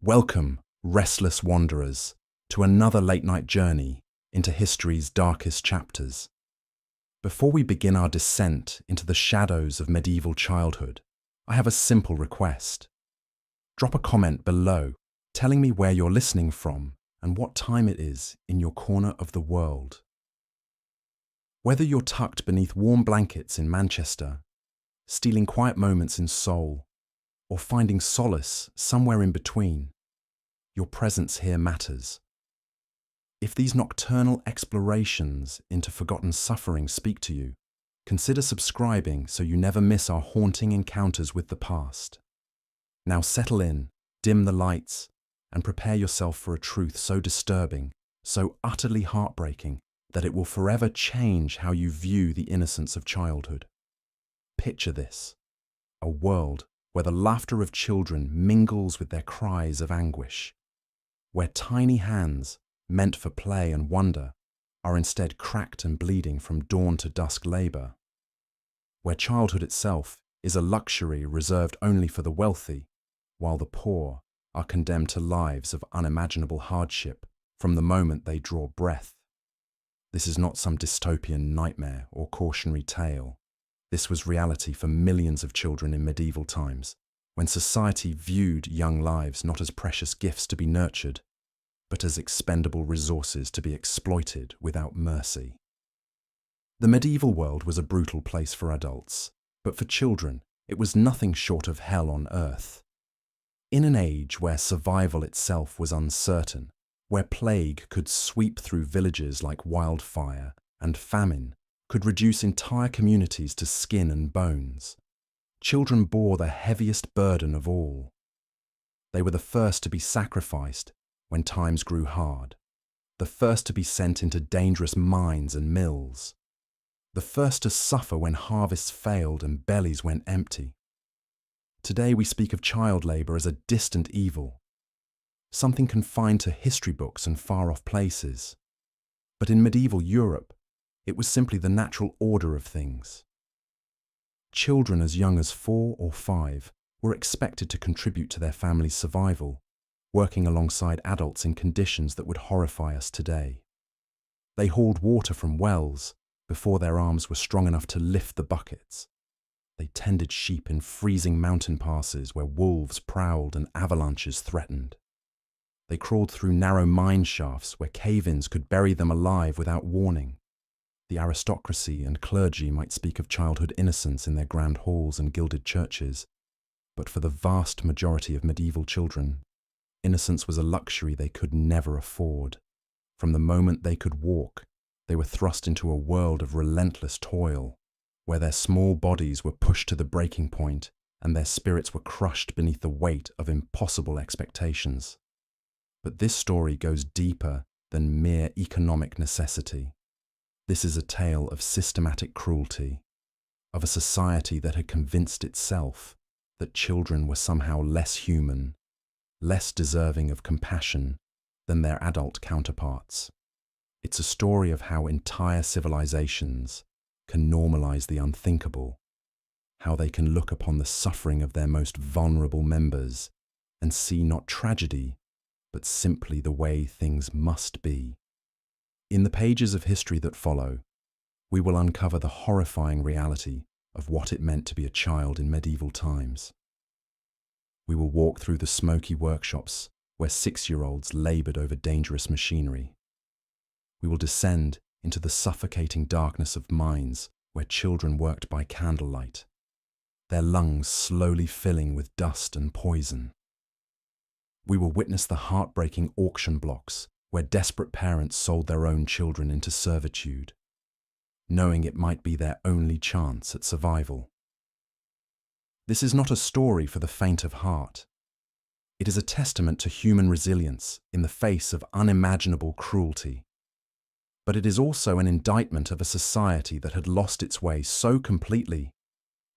Welcome, restless wanderers, to another late-night journey into history's darkest chapters. Before we begin our descent into the shadows of medieval childhood, I have a simple request. Drop a comment below telling me where you're listening from and what time it is in your corner of the world. Whether you're tucked beneath warm blankets in Manchester, stealing quiet moments in Seoul, or finding solace somewhere in between, your presence here matters. If these nocturnal explorations into forgotten suffering speak to you, consider subscribing so you never miss our haunting encounters with the past. Now settle in, dim the lights, and prepare yourself for a truth so disturbing, so utterly heartbreaking, that it will forever change how you view the innocence of childhood. Picture this: a world where the laughter of children mingles with their cries of anguish, where tiny hands, meant for play and wonder, are instead cracked and bleeding from dawn to dusk labor, where childhood itself is a luxury reserved only for the wealthy, while the poor are condemned to lives of unimaginable hardship from the moment they draw breath. This is not some dystopian nightmare or cautionary tale. This was reality for millions of children in medieval times, when society viewed young lives not as precious gifts to be nurtured, but as expendable resources to be exploited without mercy. The medieval world was a brutal place for adults, but for children, it was nothing short of hell on earth. In an age where survival itself was uncertain, where plague could sweep through villages like wildfire and famine could reduce entire communities to skin and bones, children bore the heaviest burden of all. They were the first to be sacrificed when times grew hard, the first to be sent into dangerous mines and mills, the first to suffer when harvests failed and bellies went empty. Today we speak of child labour as a distant evil, something confined to history books and far-off places. But in medieval Europe, it was simply the natural order of things. Children as young as 4 or 5 were expected to contribute to their family's survival, working alongside adults in conditions that would horrify us today. They hauled water from wells before their arms were strong enough to lift the buckets. They tended sheep in freezing mountain passes where wolves prowled and avalanches threatened. They crawled through narrow mine shafts where cave-ins could bury them alive without warning. The aristocracy and clergy might speak of childhood innocence in their grand halls and gilded churches, but for the vast majority of medieval children, innocence was a luxury they could never afford. From the moment they could walk, they were thrust into a world of relentless toil, where their small bodies were pushed to the breaking point and their spirits were crushed beneath the weight of impossible expectations. But this story goes deeper than mere economic necessity. This is a tale of systematic cruelty, of a society that had convinced itself that children were somehow less human, less deserving of compassion than their adult counterparts. It's a story of how entire civilizations can normalize the unthinkable, how they can look upon the suffering of their most vulnerable members and see not tragedy, but simply the way things must be. In the pages of history that follow, we will uncover the horrifying reality of what it meant to be a child in medieval times. We will walk through the smoky workshops where 6-year-olds labored over dangerous machinery. We will descend into the suffocating darkness of mines where children worked by candlelight, their lungs slowly filling with dust and poison. We will witness the heartbreaking auction blocks where desperate parents sold their own children into servitude, knowing it might be their only chance at survival. This is not a story for the faint of heart. It is a testament to human resilience in the face of unimaginable cruelty. But it is also an indictment of a society that had lost its way so completely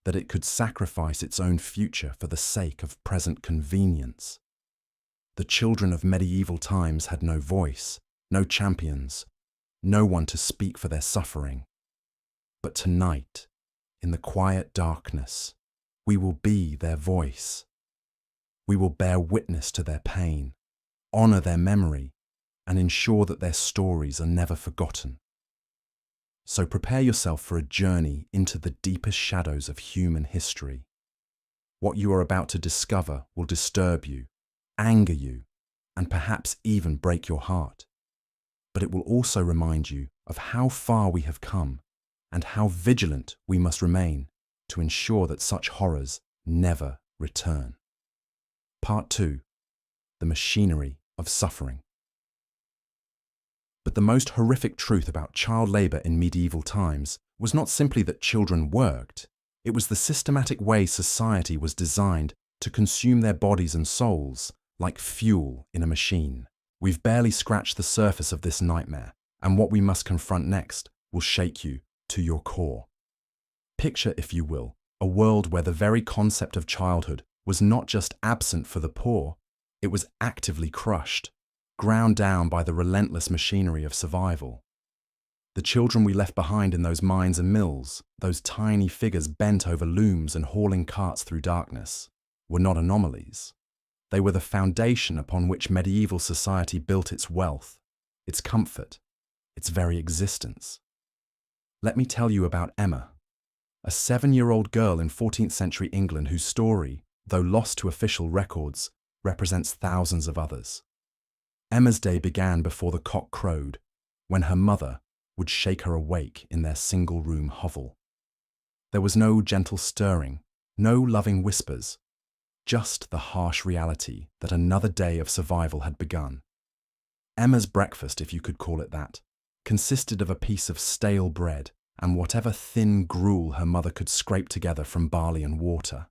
that it could sacrifice its own future for the sake of present convenience. The children of medieval times had no voice, no champions, no one to speak for their suffering. But tonight, in the quiet darkness, we will be their voice. We will bear witness to their pain, honor their memory, and ensure that their stories are never forgotten. So prepare yourself for a journey into the deepest shadows of human history. What you are about to discover will disturb you, anger you, and perhaps even break your heart. But it will also remind you of how far we have come and how vigilant we must remain to ensure that such horrors never return. Part 2. The machinery of suffering. But the most horrific truth about child labour in medieval times was not simply that children worked, it was the systematic way society was designed to consume their bodies and souls like fuel in a machine. We've barely scratched the surface of this nightmare, and what we must confront next will shake you to your core. Picture, if you will, a world where the very concept of childhood was not just absent for the poor, it was actively crushed, ground down by the relentless machinery of survival. The children we left behind in those mines and mills, those tiny figures bent over looms and hauling carts through darkness, were not anomalies. They were the foundation upon which medieval society built its wealth, its comfort, its very existence. Let me tell you about Emma, a 7-year-old girl in 14th century England whose story, though lost to official records, represents thousands of others. Emma's day began before the cock crowed, when her mother would shake her awake in their single-room hovel. There was no gentle stirring, no loving whispers, just the harsh reality that another day of survival had begun. Emma's breakfast, if you could call it that, consisted of a piece of stale bread and whatever thin gruel her mother could scrape together from barley and water.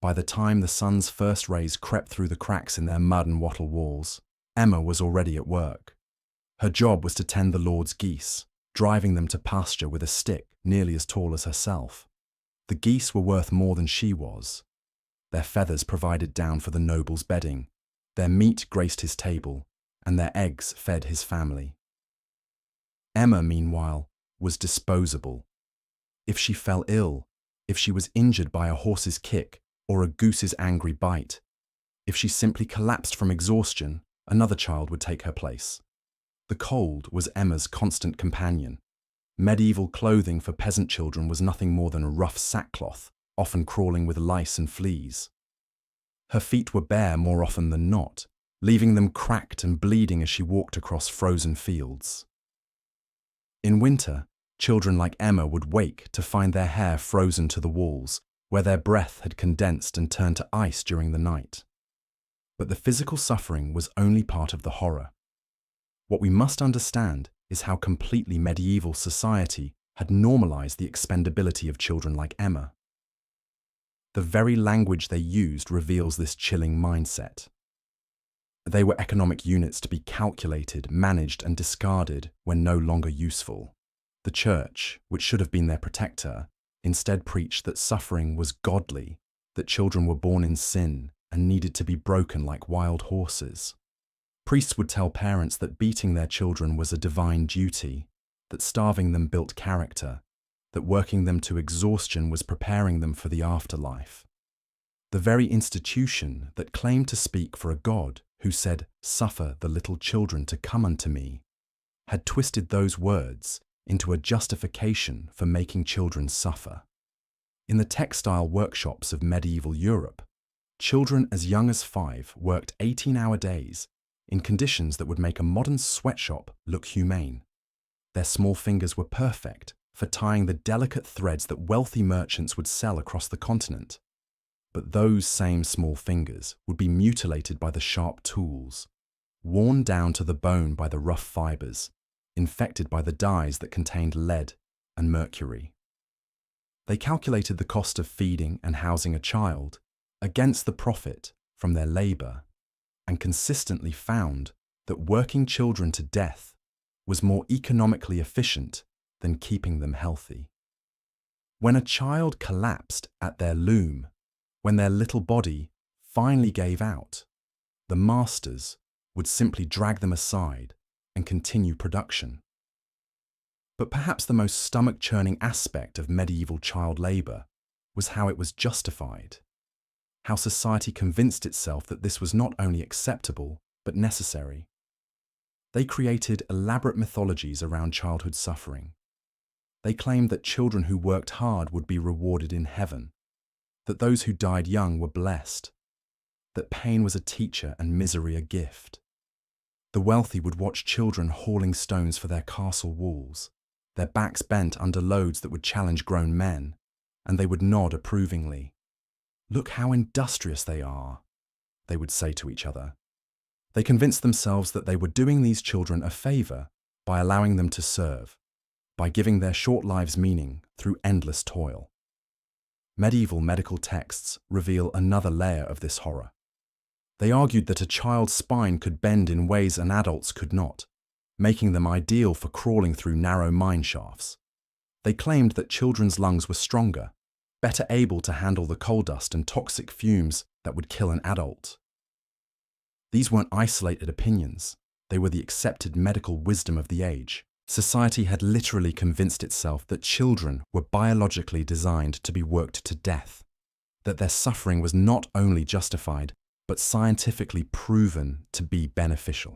By the time the sun's first rays crept through the cracks in their mud and wattle walls, Emma was already at work. Her job was to tend the Lord's geese, driving them to pasture with a stick nearly as tall as herself. The geese were worth more than she was. Their feathers provided down for the noble's bedding, their meat graced his table, and their eggs fed his family. Emma, meanwhile, was disposable. If she fell ill, if she was injured by a horse's kick or a goose's angry bite, if she simply collapsed from exhaustion, another child would take her place. The cold was Emma's constant companion. Medieval clothing for peasant children was nothing more than a rough sackcloth, often crawling with lice and fleas. Her feet were bare more often than not, leaving them cracked and bleeding as she walked across frozen fields. In winter, children like Emma would wake to find their hair frozen to the walls, where their breath had condensed and turned to ice during the night. But the physical suffering was only part of the horror. What we must understand is how completely medieval society had normalized the expendability of children like Emma. The very language they used reveals this chilling mindset. They were economic units to be calculated, managed, and discarded when no longer useful. The church, which should have been their protector, instead preached that suffering was godly, that children were born in sin and needed to be broken like wild horses. Priests would tell parents that beating their children was a divine duty, that starving them built character, that working them to exhaustion was preparing them for the afterlife. The very institution that claimed to speak for a God who said, "Suffer the little children to come unto me," had twisted those words into a justification for making children suffer. In the textile workshops of medieval Europe, children as young as 5 worked 18-hour days in conditions that would make a modern sweatshop look humane. Their small fingers were perfect for tying the delicate threads that wealthy merchants would sell across the continent. But those same small fingers would be mutilated by the sharp tools, worn down to the bone by the rough fibers, infected by the dyes that contained lead and mercury. They calculated the cost of feeding and housing a child against the profit from their labor, and consistently found that working children to death was more economically efficient than keeping them healthy. When a child collapsed at their loom, when their little body finally gave out, the masters would simply drag them aside and continue production. But perhaps the most stomach-churning aspect of medieval child labor was how it was justified. how society convinced itself that this was not only acceptable, but necessary. They created elaborate mythologies around childhood suffering. They claimed that children who worked hard would be rewarded in heaven, that those who died young were blessed, that pain was a teacher and misery a gift. The wealthy would watch children hauling stones for their castle walls, their backs bent under loads that would challenge grown men, and they would nod approvingly. "Look how industrious they are," they would say to each other. They convinced themselves that they were doing these children a favor by allowing them to serve, by giving their short lives meaning through endless toil. Medieval medical texts reveal another layer of this horror. They argued that a child's spine could bend in ways an adult's could not, making them ideal for crawling through narrow mine shafts. They claimed that children's lungs were stronger, better able to handle the coal dust and toxic fumes that would kill an adult. These weren't isolated opinions. They were the accepted medical wisdom of the age. Society had literally convinced itself that children were biologically designed to be worked to death, that their suffering was not only justified, but scientifically proven to be beneficial.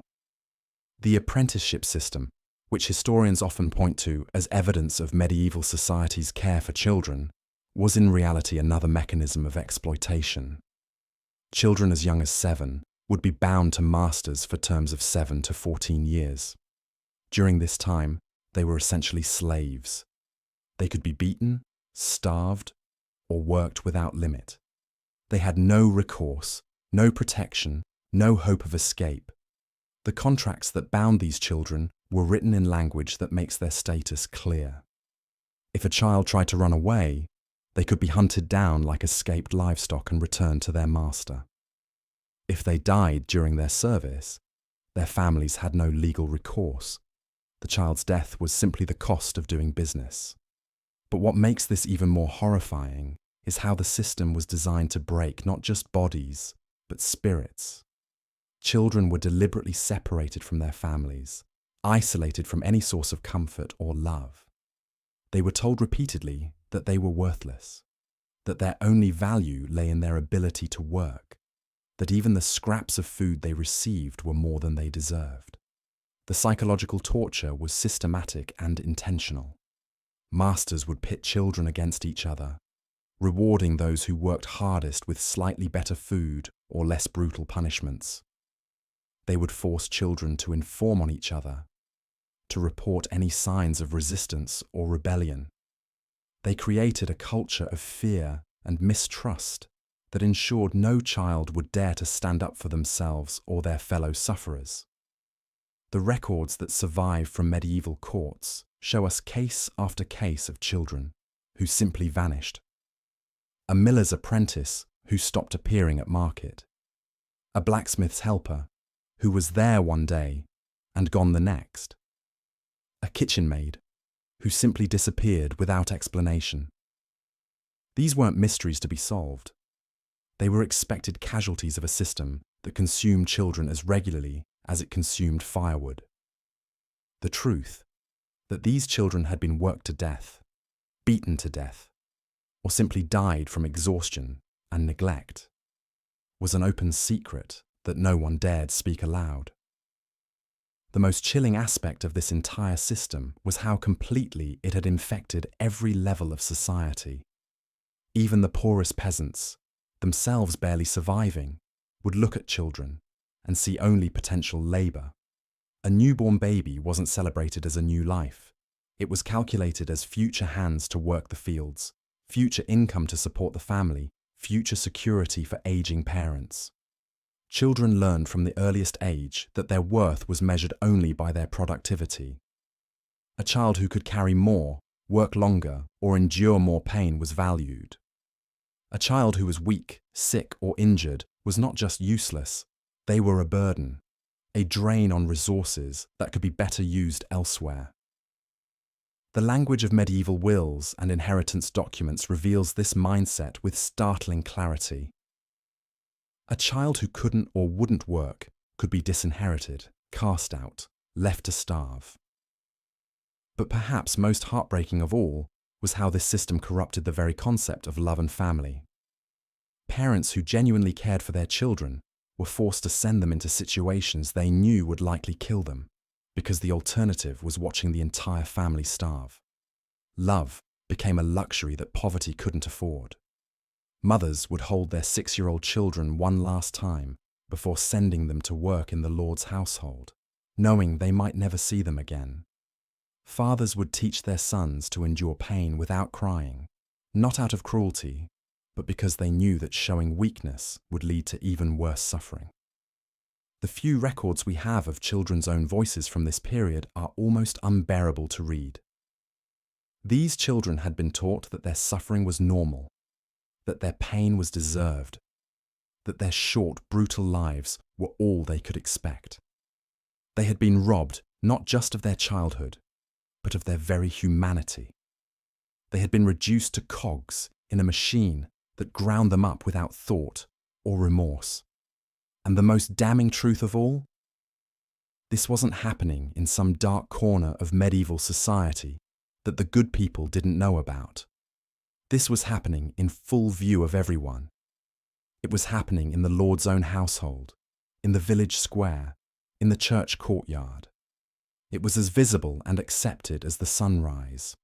The apprenticeship system, which historians often point to as evidence of medieval society's care for children, was in reality another mechanism of exploitation. Children as young as 7 would be bound to masters for terms of 7 to 14 years. During this time, they were essentially slaves. They could be beaten, starved, or worked without limit. They had no recourse, no protection, no hope of escape. The contracts that bound these children were written in language that makes their status clear. If a child tried to run away, they could be hunted down like escaped livestock and returned to their master. If they died during their service, their families had no legal recourse. The child's death was simply the cost of doing business. But what makes this even more horrifying is how the system was designed to break not just bodies, but spirits. Children were deliberately separated from their families, isolated from any source of comfort or love. They were told repeatedly that they were worthless, that their only value lay in their ability to work, that even the scraps of food they received were more than they deserved. The psychological torture was systematic and intentional. Masters would pit children against each other, rewarding those who worked hardest with slightly better food or less brutal punishments. They would force children to inform on each other, to report any signs of resistance or rebellion. They created a culture of fear and mistrust that ensured no child would dare to stand up for themselves or their fellow sufferers. The records that survive from medieval courts show us case after case of children who simply vanished. A miller's apprentice who stopped appearing at market. A blacksmith's helper who was there one day and gone the next. A kitchen maid who simply disappeared without explanation. These weren't mysteries to be solved. They were expected casualties of a system that consumed children as regularly as it consumed firewood. The truth, that these children had been worked to death, beaten to death, or simply died from exhaustion and neglect, was an open secret that no one dared speak aloud. The most chilling aspect of this entire system was how completely it had infected every level of society. Even the poorest peasants, themselves barely surviving, would look at children and see only potential labour. A newborn baby wasn't celebrated as a new life. It was calculated as future hands to work the fields, future income to support the family, future security for aging parents. Children learned from the earliest age that their worth was measured only by their productivity. A child who could carry more, work longer, or endure more pain was valued. A child who was weak, sick, or injured was not just useless, they were a burden, a drain on resources that could be better used elsewhere. The language of medieval wills and inheritance documents reveals this mindset with startling clarity. A child who couldn't or wouldn't work could be disinherited, cast out, left to starve. But perhaps most heartbreaking of all was how this system corrupted the very concept of love and family. Parents who genuinely cared for their children were forced to send them into situations they knew would likely kill them, because the alternative was watching the entire family starve. Love became a luxury that poverty couldn't afford. Mothers would hold their 6-year-old children one last time before sending them to work in the Lord's household, knowing they might never see them again. Fathers would teach their sons to endure pain without crying, not out of cruelty, but because they knew that showing weakness would lead to even worse suffering. The few records we have of children's own voices from this period are almost unbearable to read. These children had been taught that their suffering was normal, that their pain was deserved, that their short, brutal lives were all they could expect. They had been robbed not just of their childhood, but of their very humanity. They had been reduced to cogs in a machine that ground them up without thought or remorse. And the most damning truth of all? This wasn't happening in some dark corner of medieval society that the good people didn't know about. This was happening in full view of everyone. It was happening in the Lord's own household, in the village square, in the church courtyard. It was as visible and accepted as the sunrise.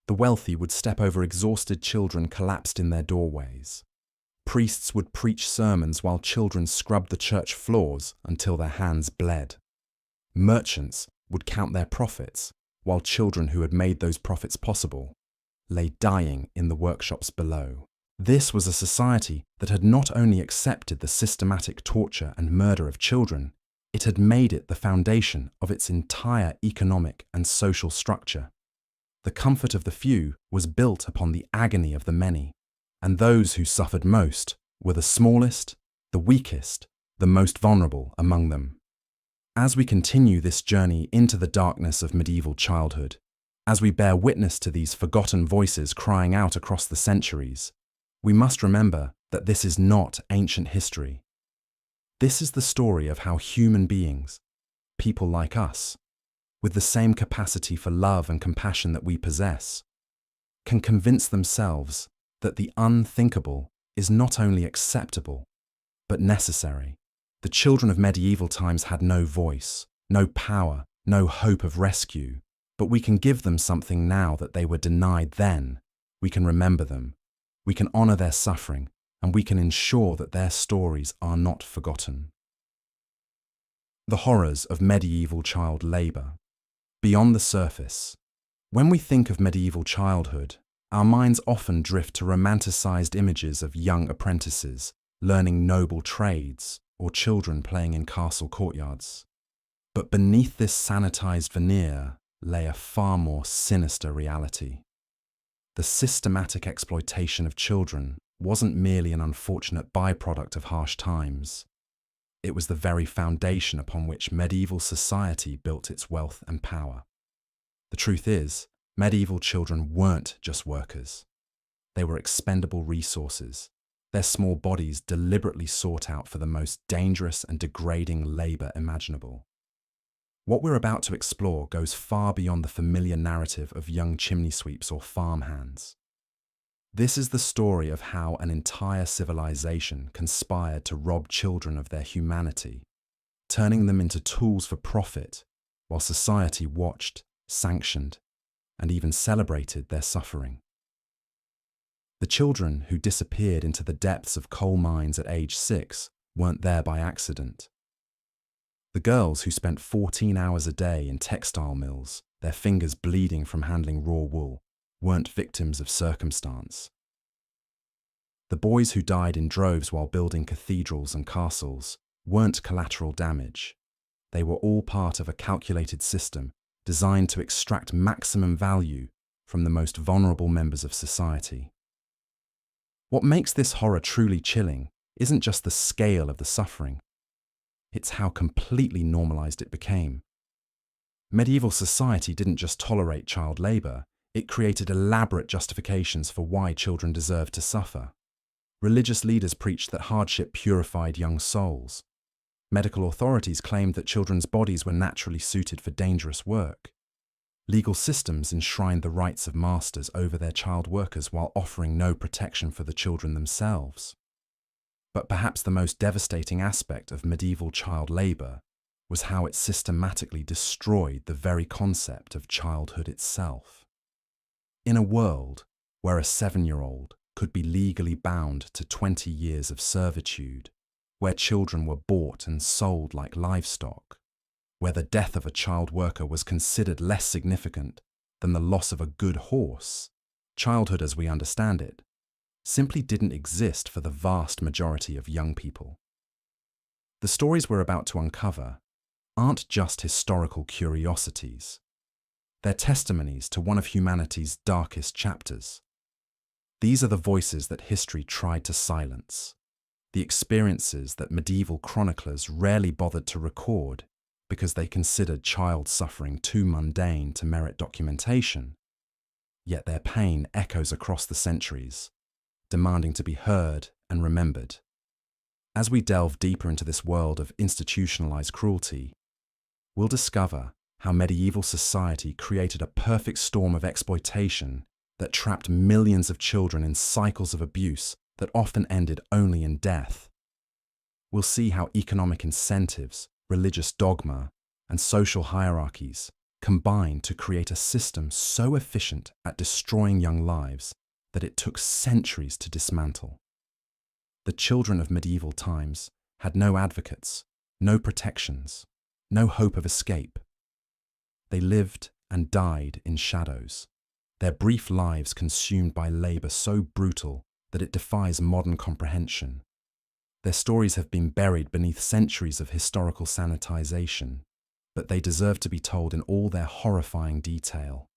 The wealthy would step over exhausted children collapsed in their doorways. Priests would preach sermons while children scrubbed the church floors until their hands bled. Merchants would count their profits while children who had made those profits possible lay dying in the workshops below. This was a society that had not only accepted the systematic torture and murder of children, it had made it the foundation of its entire economic and social structure. The comfort of the few was built upon the agony of the many, and those who suffered most were the smallest, the weakest, the most vulnerable among them. As we continue this journey into the darkness of medieval childhood, as we bear witness to these forgotten voices crying out across the centuries, we must remember that this is not ancient history. This is the story of how human beings, people like us, with the same capacity for love and compassion that we possess, can convince themselves that the unthinkable is not only acceptable, but necessary. The children of medieval times had no voice, no power, no hope of rescue, but we can give them something now that they were denied then. We can remember them, we can honor their suffering, and we can ensure that their stories are not forgotten. The horrors of medieval child labor. Beyond the surface, when we think of medieval childhood, our minds often drift to romanticized images of young apprentices learning noble trades or children playing in castle courtyards. But beneath this sanitized veneer lay a far more sinister reality. The systematic exploitation of children wasn't merely an unfortunate byproduct of harsh times. It was the very foundation upon which medieval society built its wealth and power. The truth is, medieval children weren't just workers. They were expendable resources, their small bodies deliberately sought out for the most dangerous and degrading labor imaginable. What we're about to explore goes far beyond the familiar narrative of young chimney sweeps or farmhands. This is the story of how an entire civilization conspired to rob children of their humanity, turning them into tools for profit, while society watched, sanctioned, and even celebrated their suffering. The children who disappeared into the depths of coal mines at age 6 weren't there by accident. The girls who spent 14 hours a day in textile mills, their fingers bleeding from handling raw wool, weren't victims of circumstance. The boys who died in droves while building cathedrals and castles weren't collateral damage. They were all part of a calculated system designed to extract maximum value from the most vulnerable members of society. What makes this horror truly chilling isn't just the scale of the suffering, it's how completely normalized it became. Medieval society didn't just tolerate child labor, it created elaborate justifications for why children deserved to suffer. Religious leaders preached that hardship purified young souls. Medical authorities claimed that children's bodies were naturally suited for dangerous work. Legal systems enshrined the rights of masters over their child workers while offering no protection for the children themselves. But perhaps the most devastating aspect of medieval child labour was how it systematically destroyed the very concept of childhood itself. In a world where a 7-year-old could be legally bound to 20 years of servitude, where children were bought and sold like livestock, where the death of a child worker was considered less significant than the loss of a good horse, childhood as we understand it simply didn't exist for the vast majority of young people. The stories we're about to uncover aren't just historical curiosities. They're testimonies to one of humanity's darkest chapters. These are the voices that history tried to silence, the experiences that medieval chroniclers rarely bothered to record because they considered child suffering too mundane to merit documentation. Yet their pain echoes across the centuries, demanding to be heard and remembered. As we delve deeper into this world of institutionalized cruelty, we'll discover how medieval society created a perfect storm of exploitation that trapped millions of children in cycles of abuse that often ended only in death. We'll see how economic incentives, religious dogma, and social hierarchies combined to create a system so efficient at destroying young lives that it took centuries to dismantle. The children of medieval times had no advocates, no protections, no hope of escape. They lived and died in shadows, their brief lives consumed by labour so brutal that it defies modern comprehension. Their stories have been buried beneath centuries of historical sanitization, but they deserve to be told in all their horrifying detail,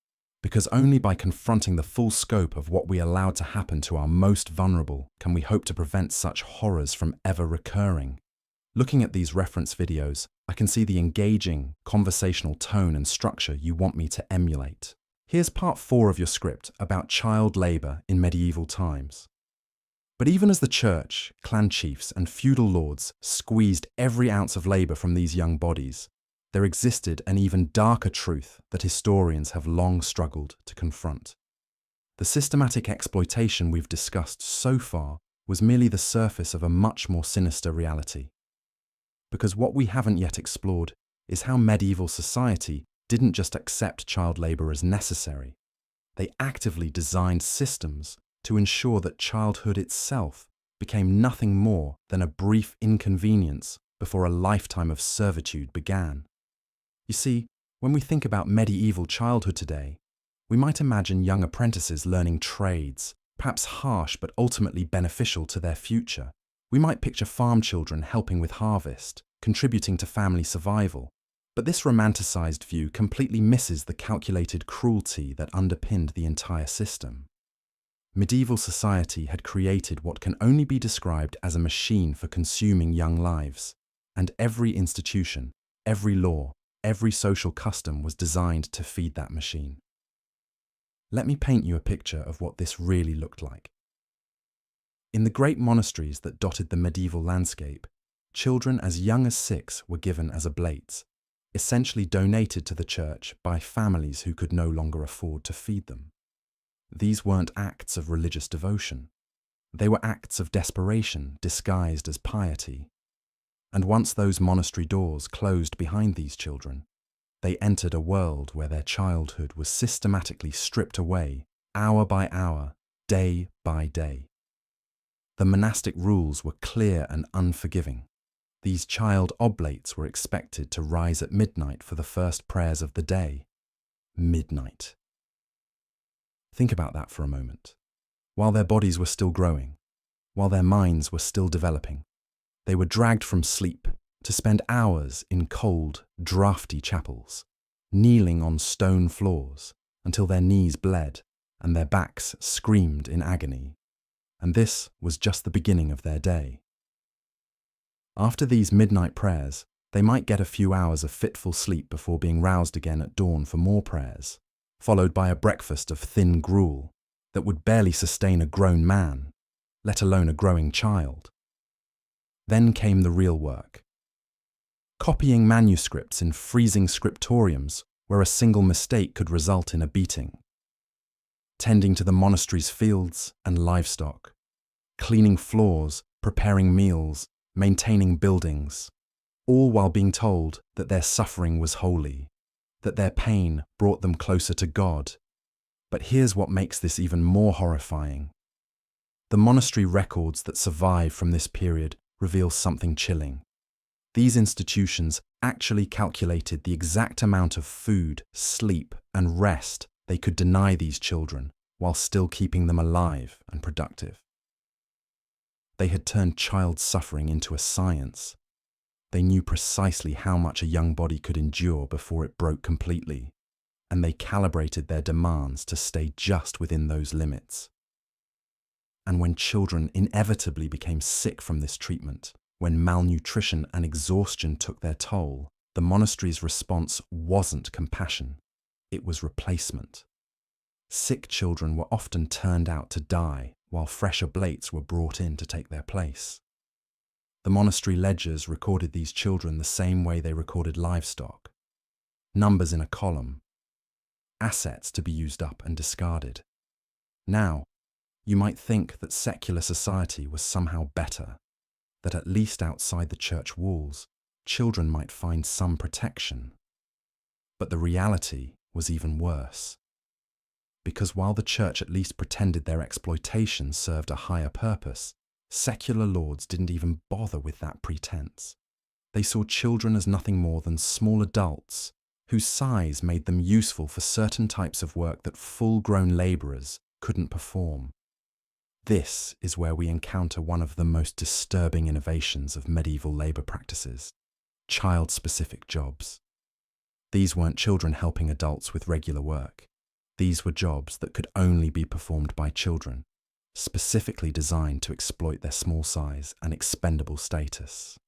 because only by confronting the full scope of what we allowed to happen to our most vulnerable can we hope to prevent such horrors from ever recurring. Looking at these reference videos, I can see the engaging, conversational tone and structure you want me to emulate. Here's part 4 of your script about child labour in medieval times. But even as the church, clan chiefs and feudal lords squeezed every ounce of labour from these young bodies, there existed an even darker truth that historians have long struggled to confront. The systematic exploitation we've discussed so far was merely the surface of a much more sinister reality. Because what we haven't yet explored is how medieval society didn't just accept child labour as necessary. They actively designed systems to ensure that childhood itself became nothing more than a brief inconvenience before a lifetime of servitude began. You see, when we think about medieval childhood today, we might imagine young apprentices learning trades, perhaps harsh but ultimately beneficial to their future. We might picture farm children helping with harvest, contributing to family survival. But this romanticized view completely misses the calculated cruelty that underpinned the entire system. Medieval society had created what can only be described as a machine for consuming young lives, and every institution, every law, every social custom was designed to feed that machine. Let me paint you a picture of what this really looked like. In the great monasteries that dotted the medieval landscape, children as young as 6 were given as oblates, essentially donated to the church by families who could no longer afford to feed them. These weren't acts of religious devotion. They were acts of desperation disguised as piety. And once those monastery doors closed behind these children, they entered a world where their childhood was systematically stripped away, hour by hour, day by day. The monastic rules were clear and unforgiving. These child oblates were expected to rise at midnight for the first prayers of the day. Midnight. Think about that for a moment. While their bodies were still growing, while their minds were still developing, they were dragged from sleep to spend hours in cold, drafty chapels, kneeling on stone floors until their knees bled and their backs screamed in agony. And this was just the beginning of their day. After these midnight prayers, they might get a few hours of fitful sleep before being roused again at dawn for more prayers, followed by a breakfast of thin gruel that would barely sustain a grown man, let alone a growing child. Then came the real work. Copying manuscripts in freezing scriptoriums where a single mistake could result in a beating. Tending to the monastery's fields and livestock. Cleaning floors preparing meals, maintaining buildings, all while being told that their suffering was holy, that their pain brought them closer to God. But here's what makes this even more horrifying. The monastery records that survive from this period reveal something chilling. These institutions actually calculated the exact amount of food, sleep, and rest they could deny these children while still keeping them alive and productive. They had turned child suffering into a science. They knew precisely how much a young body could endure before it broke completely, and they calibrated their demands to stay just within those limits. And when children inevitably became sick from this treatment, when malnutrition and exhaustion took their toll, the monastery's response wasn't compassion, it was replacement. Sick children were often turned out to die, while fresh oblates were brought in to take their place. The monastery ledgers recorded these children the same way they recorded livestock. Numbers in a column. Assets to be used up and discarded. Now, you might think that secular society was somehow better, that at least outside the church walls, children might find some protection. But the reality was even worse. Because while the church at least pretended their exploitation served a higher purpose, secular lords didn't even bother with that pretense. They saw children as nothing more than small adults, whose size made them useful for certain types of work that full-grown labourers couldn't perform. This is where we encounter one of the most disturbing innovations of medieval labour practices: child-specific jobs. These weren't children helping adults with regular work. These were jobs that could only be performed by children, specifically designed to exploit their small size and expendable status.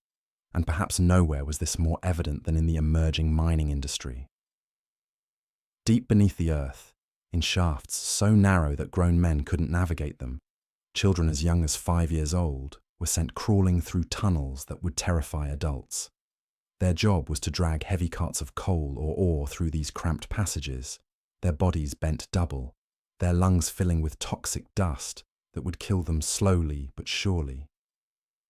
And perhaps nowhere was this more evident than in the emerging mining industry. Deep beneath the earth, in shafts so narrow that grown men couldn't navigate them, children as young as 5 years old were sent crawling through tunnels that would terrify adults. Their job was to drag heavy carts of coal or ore through these cramped passages, their bodies bent double, their lungs filling with toxic dust that would kill them slowly but surely.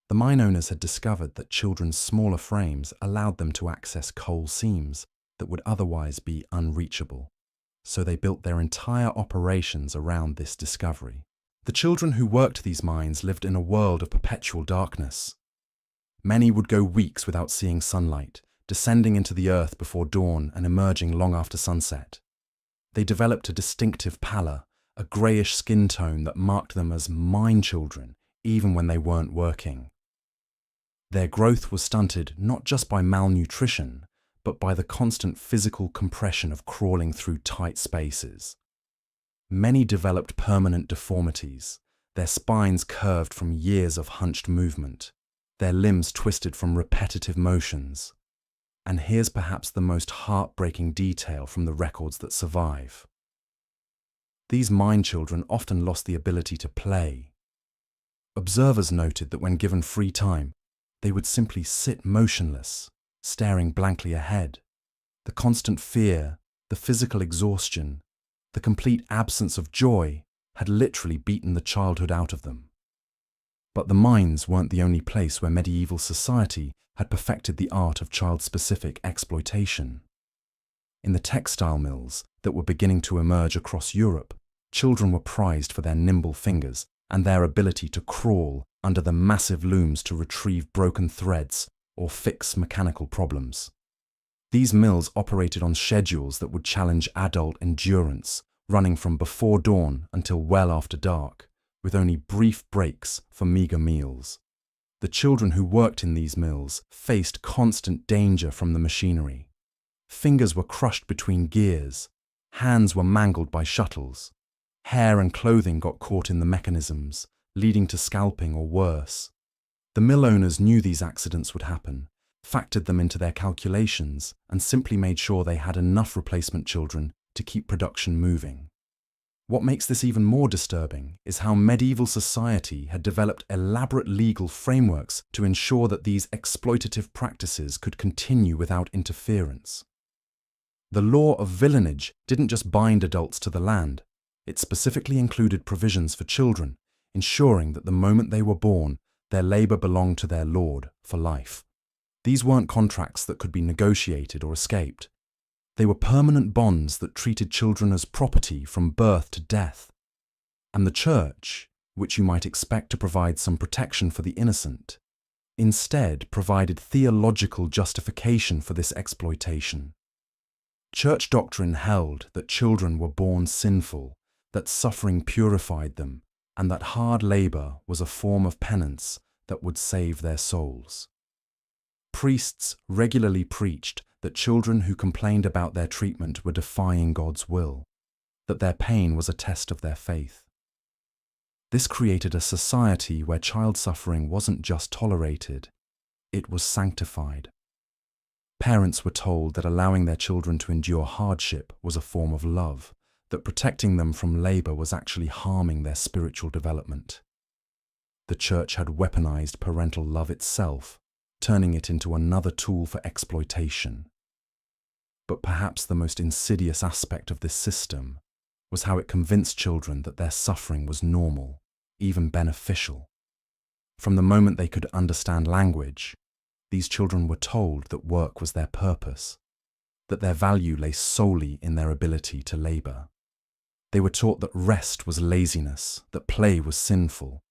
The mine owners had discovered that children's smaller frames allowed them to access coal seams that would otherwise be unreachable, so they built their entire operations around this discovery. The children who worked these mines lived in a world of perpetual darkness. Many would go weeks without seeing sunlight, descending into the earth before dawn and emerging long after sunset. They developed a distinctive pallor, a greyish skin tone that marked them as mine children, even when they weren't working. Their growth was stunted not just by malnutrition, but by the constant physical compression of crawling through tight spaces. Many developed permanent deformities, their spines curved from years of hunched movement, their limbs twisted from repetitive motions. And here's perhaps the most heartbreaking detail from the records that survive. These mine children often lost the ability to play. Observers noted that when given free time, they would simply sit motionless, staring blankly ahead. The constant fear, the physical exhaustion, the complete absence of joy had literally beaten the childhood out of them. But the mines weren't the only place where medieval society had perfected the art of child-specific exploitation. In the textile mills that were beginning to emerge across Europe, children were prized for their nimble fingers and their ability to crawl under the massive looms to retrieve broken threads or fix mechanical problems. These mills operated on schedules that would challenge adult endurance, running from before dawn until well after dark, with only brief breaks for meagre meals. The children who worked in these mills faced constant danger from the machinery. Fingers were crushed between gears, hands were mangled by shuttles, hair and clothing got caught in the mechanisms, leading to scalping or worse. The mill owners knew these accidents would happen, factored them into their calculations, and simply made sure they had enough replacement children to keep production moving. What makes this even more disturbing is how medieval society had developed elaborate legal frameworks to ensure that these exploitative practices could continue without interference. The law of villenage didn't just bind adults to the land, it specifically included provisions for children, ensuring that the moment they were born, Their labor belonged to their lord for life. These weren't contracts that could be negotiated or escaped. They were permanent bonds that treated children as property from birth to death. And the church, which you might expect to provide some protection for the innocent, instead provided theological justification for this exploitation. Church doctrine held that children were born sinful, that suffering purified them, and that hard labor was a form of penance that would save their souls. Priests regularly preached that children who complained about their treatment were defying God's will, that their pain was a test of their faith. This created a society where child suffering wasn't just tolerated, it was sanctified. Parents were told that allowing their children to endure hardship was a form of love, that protecting them from labor was actually harming their spiritual development. The church had weaponized parental love itself, turning it into another tool for exploitation. But perhaps the most insidious aspect of this system was how it convinced children that their suffering was normal, even beneficial. From the moment they could understand language, these children were told that work was their purpose, that their value lay solely in their ability to labor. They were taught that rest was laziness, that play was sinful,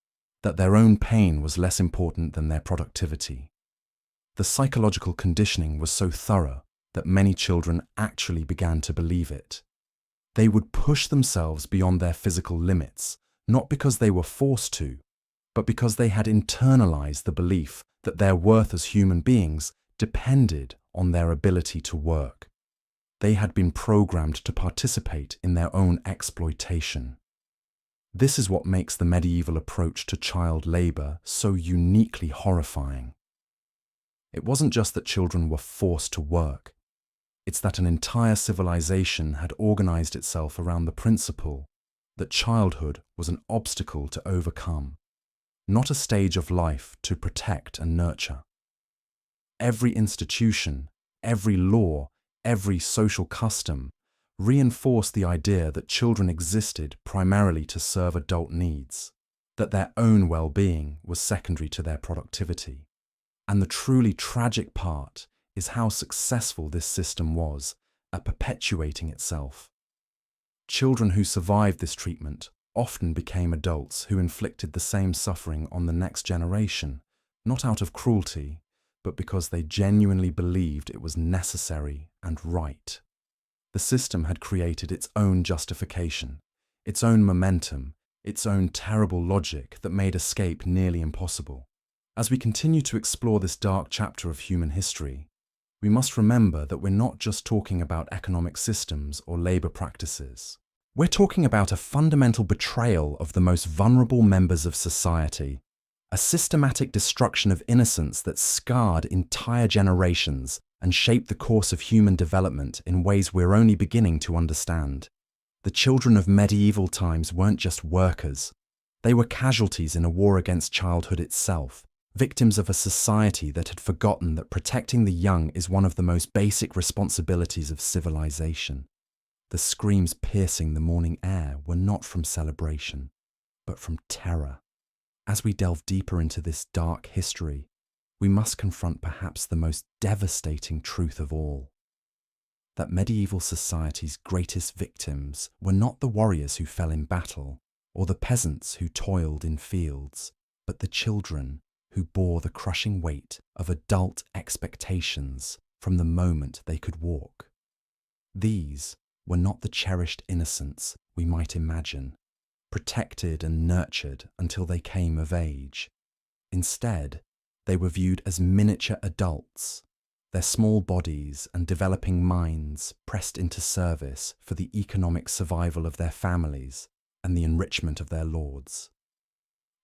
that their own pain was less important than their productivity. The psychological conditioning was so thorough that many children actually began to believe it. They would push themselves beyond their physical limits, not because they were forced to, but because they had internalized the belief that their worth as human beings depended on their ability to work. They had been programmed to participate in their own exploitation. This is what makes the medieval approach to child labor so uniquely horrifying. It wasn't just that children were forced to work. It's that an entire civilization had organized itself around the principle that childhood was an obstacle to overcome, not a stage of life to protect and nurture. Every institution, every law, every social custom reinforced the idea that children existed primarily to serve adult needs, that their own well-being was secondary to their productivity. And the truly tragic part is how successful this system was at perpetuating itself. Children who survived this treatment often became adults who inflicted the same suffering on the next generation, not out of cruelty, but because they genuinely believed it was necessary and right. The system had created its own justification, its own momentum, its own terrible logic that made escape nearly impossible. As we continue to explore this dark chapter of human history, we must remember that we're not just talking about economic systems or labor practices. We're talking about a fundamental betrayal of the most vulnerable members of society, a systematic destruction of innocence that scarred entire generations and shaped the course of human development in ways we're only beginning to understand. The children of medieval times weren't just workers. They were casualties in a war against childhood itself, victims of a society that had forgotten that protecting the young is one of the most basic responsibilities of civilization. The screams piercing the morning air were not from celebration, but from terror. As we delve deeper into this dark history, we must confront perhaps the most devastating truth of all: that medieval society's greatest victims were not the warriors who fell in battle, or the peasants who toiled in fields, but the children who bore the crushing weight of adult expectations from the moment they could walk. These were not the cherished innocents we might imagine, protected and nurtured until they came of age. Instead, they were viewed as miniature adults, their small bodies and developing minds pressed into service for the economic survival of their families and the enrichment of their lords.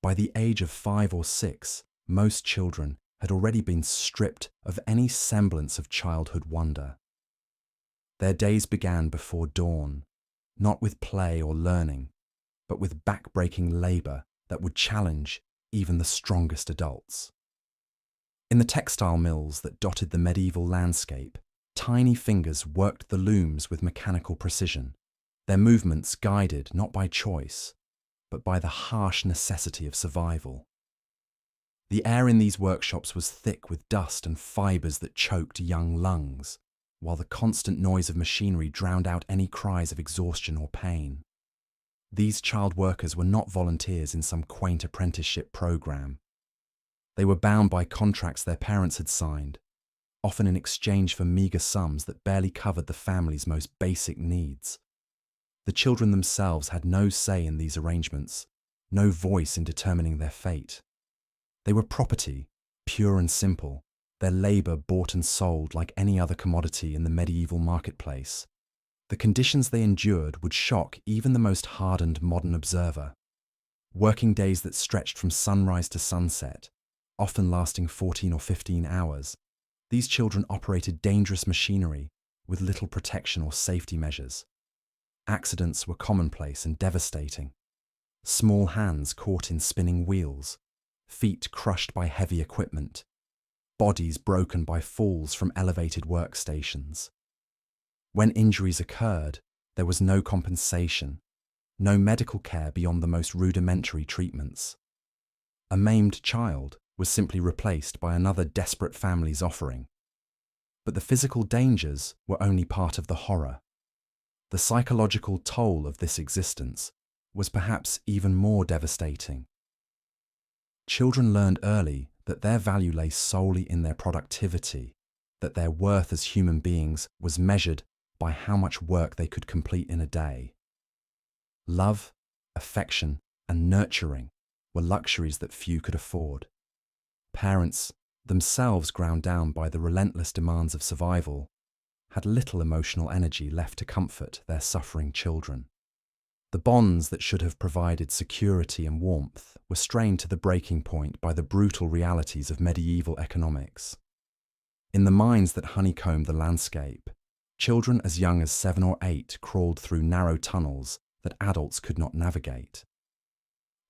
By the age of 5 or 6, most children had already been stripped of any semblance of childhood wonder. Their days began before dawn, not with play or learning, but with back-breaking labor that would challenge even the strongest adults. In the textile mills that dotted the medieval landscape, tiny fingers worked the looms with mechanical precision, their movements guided not by choice, but by the harsh necessity of survival. The air in these workshops was thick with dust and fibres that choked young lungs, while the constant noise of machinery drowned out any cries of exhaustion or pain. These child workers were not volunteers in some quaint apprenticeship program. They were bound by contracts their parents had signed, often in exchange for meagre sums that barely covered the family's most basic needs. The children themselves had no say in these arrangements, no voice in determining their fate. They were property, pure and simple, their labour bought and sold like any other commodity in the medieval marketplace. The conditions they endured would shock even the most hardened modern observer. Working days that stretched from sunrise to sunset, often lasting 14 or 15 hours, these children operated dangerous machinery with little protection or safety measures. Accidents were commonplace and devastating. Small hands caught in spinning wheels, feet crushed by heavy equipment, bodies broken by falls from elevated workstations. When injuries occurred, there was no compensation, no medical care beyond the most rudimentary treatments. A maimed child was simply replaced by another desperate family's offering. But the physical dangers were only part of the horror. The psychological toll of this existence was perhaps even more devastating. Children learned early that their value lay solely in their productivity, that their worth as human beings was measured by how much work they could complete in a day. Love, affection, and nurturing were luxuries that few could afford. Parents, themselves ground down by the relentless demands of survival, had little emotional energy left to comfort their suffering children. The bonds that should have provided security and warmth were strained to the breaking point by the brutal realities of medieval economics. In the mines that honeycombed the landscape, children as young as 7 or 8 crawled through narrow tunnels that adults could not navigate.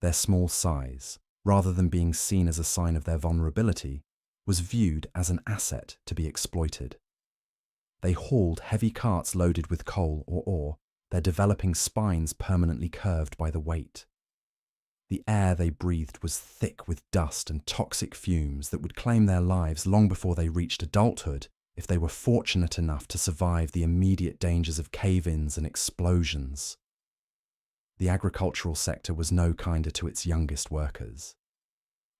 Their small size, rather than being seen as a sign of their vulnerability, was viewed as an asset to be exploited. They hauled heavy carts loaded with coal or ore, their developing spines permanently curved by the weight. The air they breathed was thick with dust and toxic fumes that would claim their lives long before they reached adulthood if they were fortunate enough to survive the immediate dangers of cave-ins and explosions. The agricultural sector was no kinder to its youngest workers.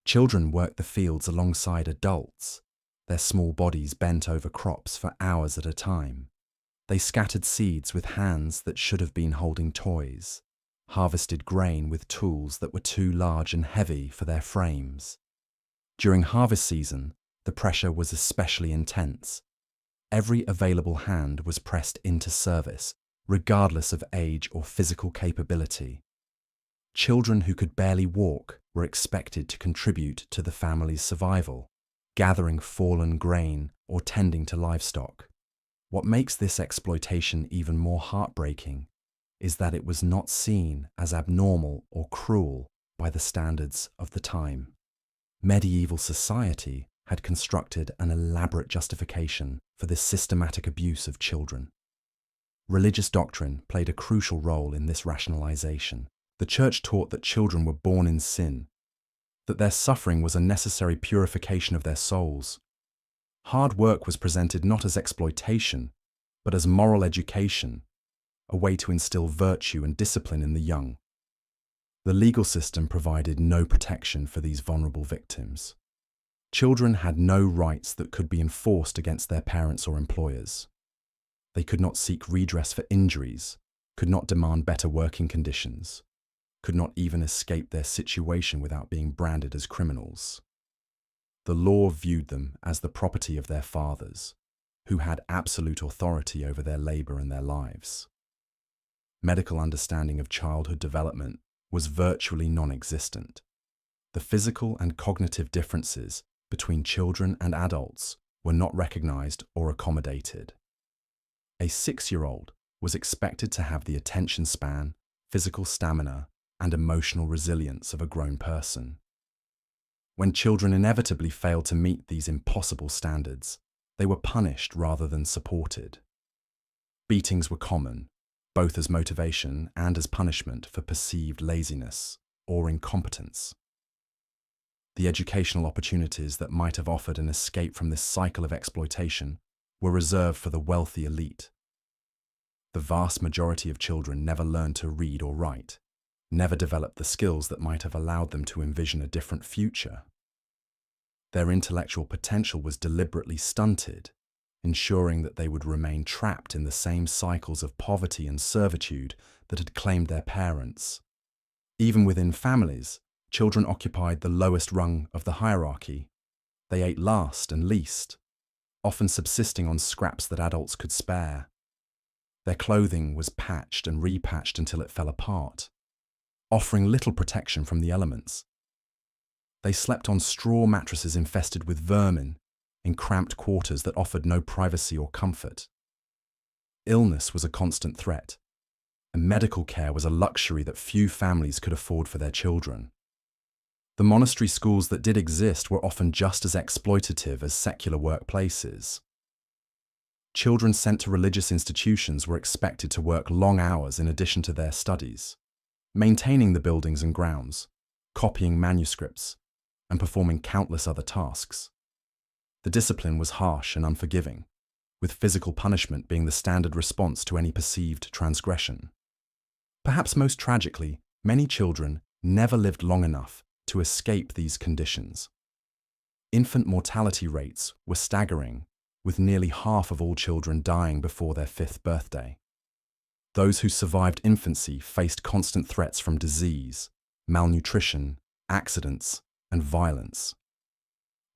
Children worked the fields alongside adults, their small bodies bent over crops for hours at a time. They scattered seeds with hands that should have been holding toys, harvested grain with tools that were too large and heavy for their frames. During harvest season, the pressure was especially intense. Every available hand was pressed into service, regardless of age or physical capability. Children who could barely walk were expected to contribute to the family's survival, gathering fallen grain or tending to livestock. What makes this exploitation even more heartbreaking is that it was not seen as abnormal or cruel by the standards of the time. Medieval society had constructed an elaborate justification for this systematic abuse of children. Religious doctrine played a crucial role in this rationalization. The Church taught that children were born in sin, that their suffering was a necessary purification of their souls. Hard work was presented not as exploitation, but as moral education, a way to instill virtue and discipline in the young. The legal system provided no protection for these vulnerable victims. Children had no rights that could be enforced against their parents or employers. They could not seek redress for injuries, could not demand better working conditions, could not even escape their situation without being branded as criminals. The law viewed them as the property of their fathers, who had absolute authority over their labour and their lives. Medical understanding of childhood development was virtually non-existent. The physical and cognitive differences between children and adults were not recognised or accommodated. A 6-year-old was expected to have the attention span, physical stamina, and emotional resilience of a grown person. When children inevitably failed to meet these impossible standards, they were punished rather than supported. Beatings were common, both as motivation and as punishment for perceived laziness or incompetence. The educational opportunities that might have offered an escape from this cycle of exploitation were reserved for the wealthy elite. The vast majority of children never learned to read or write, never developed the skills that might have allowed them to envision a different future. Their intellectual potential was deliberately stunted, ensuring that they would remain trapped in the same cycles of poverty and servitude that had claimed their parents. Even within families, children occupied the lowest rung of the hierarchy. They ate last and least, often subsisting on scraps that adults could spare. Their clothing was patched and repatched until it fell apart, offering little protection from the elements. They slept on straw mattresses infested with vermin, in cramped quarters that offered no privacy or comfort. Illness was a constant threat, and medical care was a luxury that few families could afford for their children. The monastery schools that did exist were often just as exploitative as secular workplaces. Children sent to religious institutions were expected to work long hours in addition to their studies, maintaining the buildings and grounds, copying manuscripts, and performing countless other tasks. The discipline was harsh and unforgiving, with physical punishment being the standard response to any perceived transgression. Perhaps most tragically, many children never lived long enough to escape these conditions. Infant mortality rates were staggering, with nearly half of all children dying before their 5th birthday. Those who survived infancy faced constant threats from disease, malnutrition, accidents, and violence.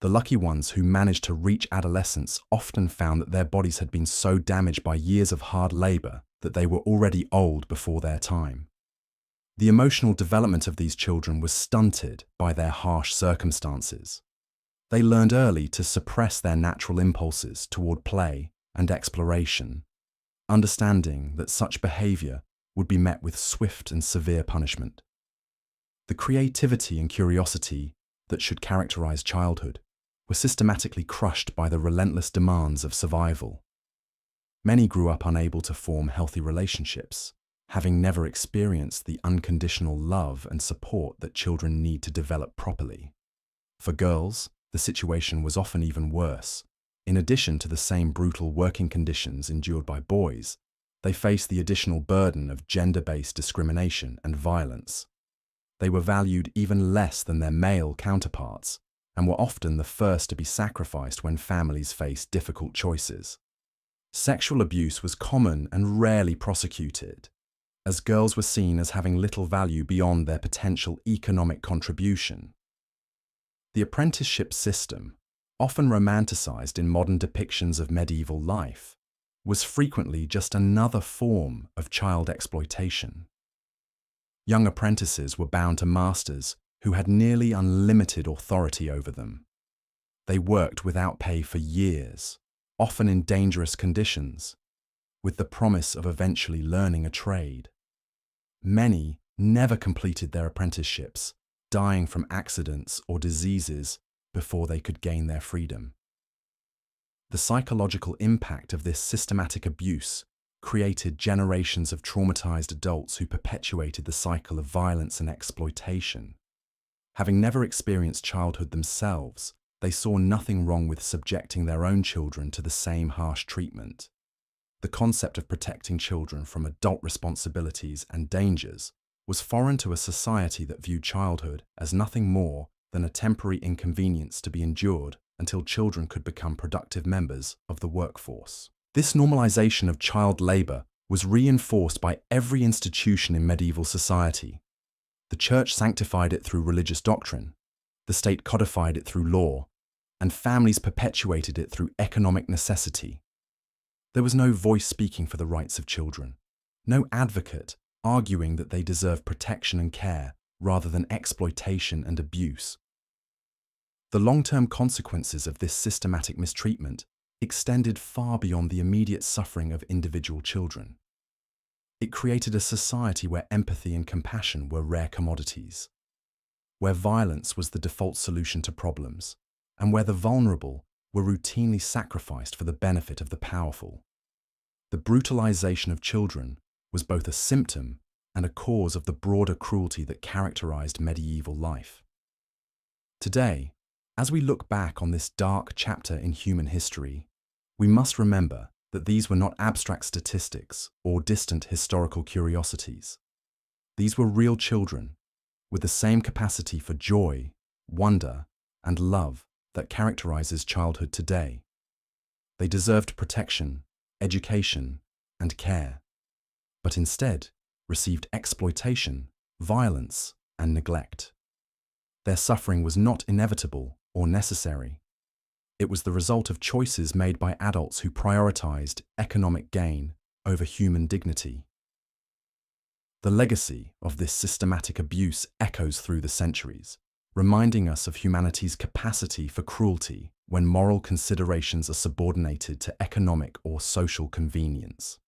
The lucky ones who managed to reach adolescence often found that their bodies had been so damaged by years of hard labor that they were already old before their time. The emotional development of these children was stunted by their harsh circumstances. They learned early to suppress their natural impulses toward play and exploration, understanding that such behavior would be met with swift and severe punishment. The creativity and curiosity that should characterize childhood were systematically crushed by the relentless demands of survival. Many grew up unable to form healthy relationships, having never experienced the unconditional love and support that children need to develop properly. For girls, the situation was often even worse. In addition to the same brutal working conditions endured by boys, they faced the additional burden of gender-based discrimination and violence. They were valued even less than their male counterparts, and were often the first to be sacrificed when families faced difficult choices. Sexual abuse was common and rarely prosecuted, as girls were seen as having little value beyond their potential economic contribution. The apprenticeship system, often romanticized in modern depictions of medieval life, was frequently just another form of child exploitation. Young apprentices were bound to masters who had nearly unlimited authority over them. They worked without pay for years, often in dangerous conditions, with the promise of eventually learning a trade. Many never completed their apprenticeships, dying from accidents or diseases before they could gain their freedom. The psychological impact of this systematic abuse created generations of traumatized adults who perpetuated the cycle of violence and exploitation. Having never experienced childhood themselves, they saw nothing wrong with subjecting their own children to the same harsh treatment. The concept of protecting children from adult responsibilities and dangers was foreign to a society that viewed childhood as nothing more than a temporary inconvenience to be endured until children could become productive members of the workforce. This normalization of child labor was reinforced by every institution in medieval society. The church sanctified it through religious doctrine, the state codified it through law, and families perpetuated it through economic necessity. There was no voice speaking for the rights of children, no advocate arguing that they deserve protection and care rather than exploitation and abuse. The long-term consequences of this systematic mistreatment extended far beyond the immediate suffering of individual children. It created a society where empathy and compassion were rare commodities, where violence was the default solution to problems, and where the vulnerable were routinely sacrificed for the benefit of the powerful. The brutalization of children was both a symptom and a cause of the broader cruelty that characterized medieval life. Today, as we look back on this dark chapter in human history, we must remember that these were not abstract statistics or distant historical curiosities. These were real children with the same capacity for joy, wonder, and love that characterizes childhood today. They deserved protection, education, and care, but instead received exploitation, violence, and neglect. Their suffering was not inevitable or necessary. It was the result of choices made by adults who prioritized economic gain over human dignity. The legacy of this systematic abuse echoes through the centuries, reminding us of humanity's capacity for cruelty when moral considerations are subordinated to economic or social convenience.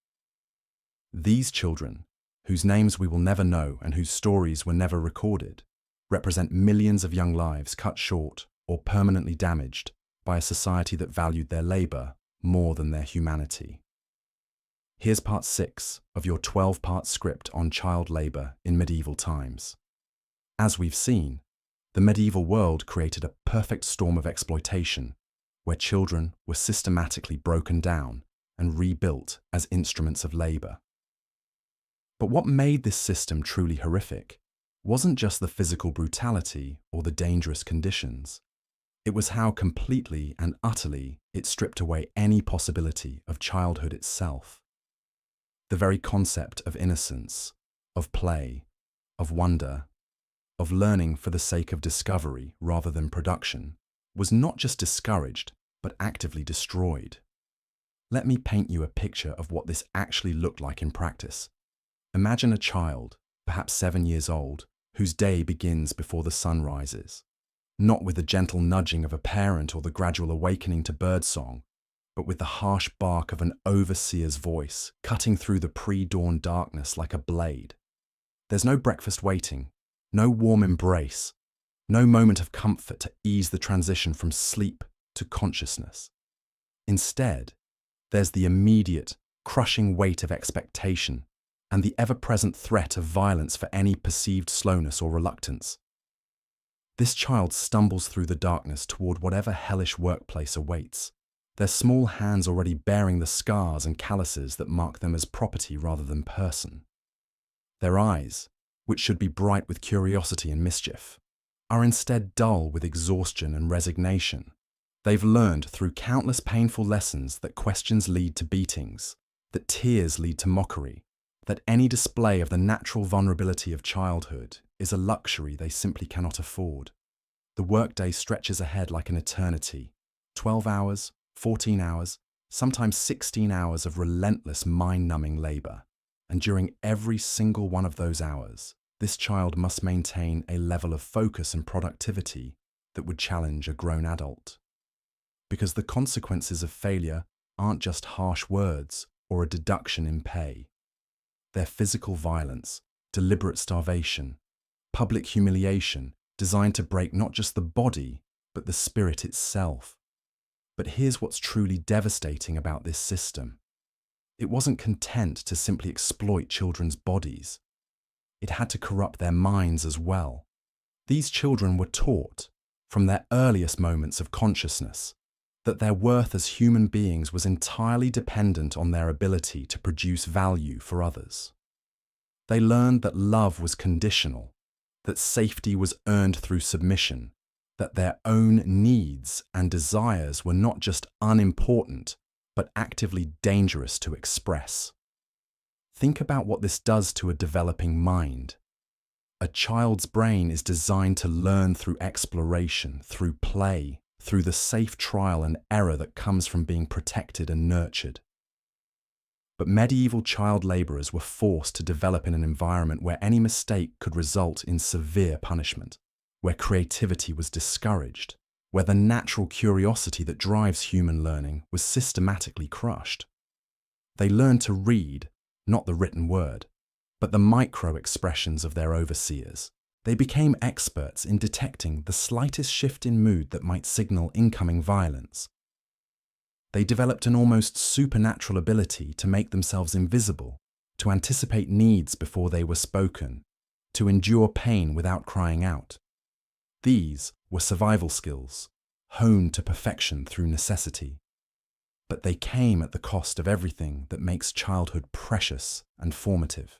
These children, whose names we will never know and whose stories were never recorded, represent millions of young lives cut short or permanently damaged by a society that valued their labor more than their humanity. Here's part 6 of your 12-part script on child labor in medieval times. As we've seen, the medieval world created a perfect storm of exploitation, where children were systematically broken down and rebuilt as instruments of labor. But what made this system truly horrific wasn't just the physical brutality or the dangerous conditions. It was how completely and utterly it stripped away any possibility of childhood itself. The very concept of innocence, of play, of wonder, of learning for the sake of discovery rather than production, was not just discouraged, but actively destroyed. Let me paint you a picture of what this actually looked like in practice. Imagine a child, perhaps 7 years old, whose day begins before the sun rises, not with the gentle nudging of a parent or the gradual awakening to birdsong, but with the harsh bark of an overseer's voice cutting through the pre-dawn darkness like a blade. There's no breakfast waiting, no warm embrace, no moment of comfort to ease the transition from sleep to consciousness. Instead, there's the immediate, crushing weight of expectation and the ever-present threat of violence for any perceived slowness or reluctance. This child stumbles through the darkness toward whatever hellish workplace awaits, their small hands already bearing the scars and calluses that mark them as property rather than person. Their eyes, which should be bright with curiosity and mischief, are instead dull with exhaustion and resignation. They've learned through countless painful lessons that questions lead to beatings, that tears lead to mockery, that any display of the natural vulnerability of childhood is a luxury they simply cannot afford. The workday stretches ahead like an eternity, 12 hours, 14 hours, sometimes 16 hours of relentless mind-numbing labor. And during every single one of those hours, this child must maintain a level of focus and productivity that would challenge a grown adult. Because the consequences of failure aren't just harsh words or a deduction in pay. They're physical violence, deliberate starvation, public humiliation designed to break not just the body, but the spirit itself. But here's what's truly devastating about this system. It wasn't content to simply exploit children's bodies. It had to corrupt their minds as well. These children were taught, from their earliest moments of consciousness, that their worth as human beings was entirely dependent on their ability to produce value for others. They learned that love was conditional, that safety was earned through submission, that their own needs and desires were not just unimportant, but actively dangerous to express. Think about what this does to a developing mind. A child's brain is designed to learn through exploration, through play, through the safe trial and error that comes from being protected and nurtured. But medieval child laborers were forced to develop in an environment where any mistake could result in severe punishment, where creativity was discouraged, where the natural curiosity that drives human learning was systematically crushed. They learned to read, not the written word, but the micro-expressions of their overseers. They became experts in detecting the slightest shift in mood that might signal incoming violence. They developed an almost supernatural ability to make themselves invisible, to anticipate needs before they were spoken, to endure pain without crying out. These were survival skills, honed to perfection through necessity. But they came at the cost of everything that makes childhood precious and formative.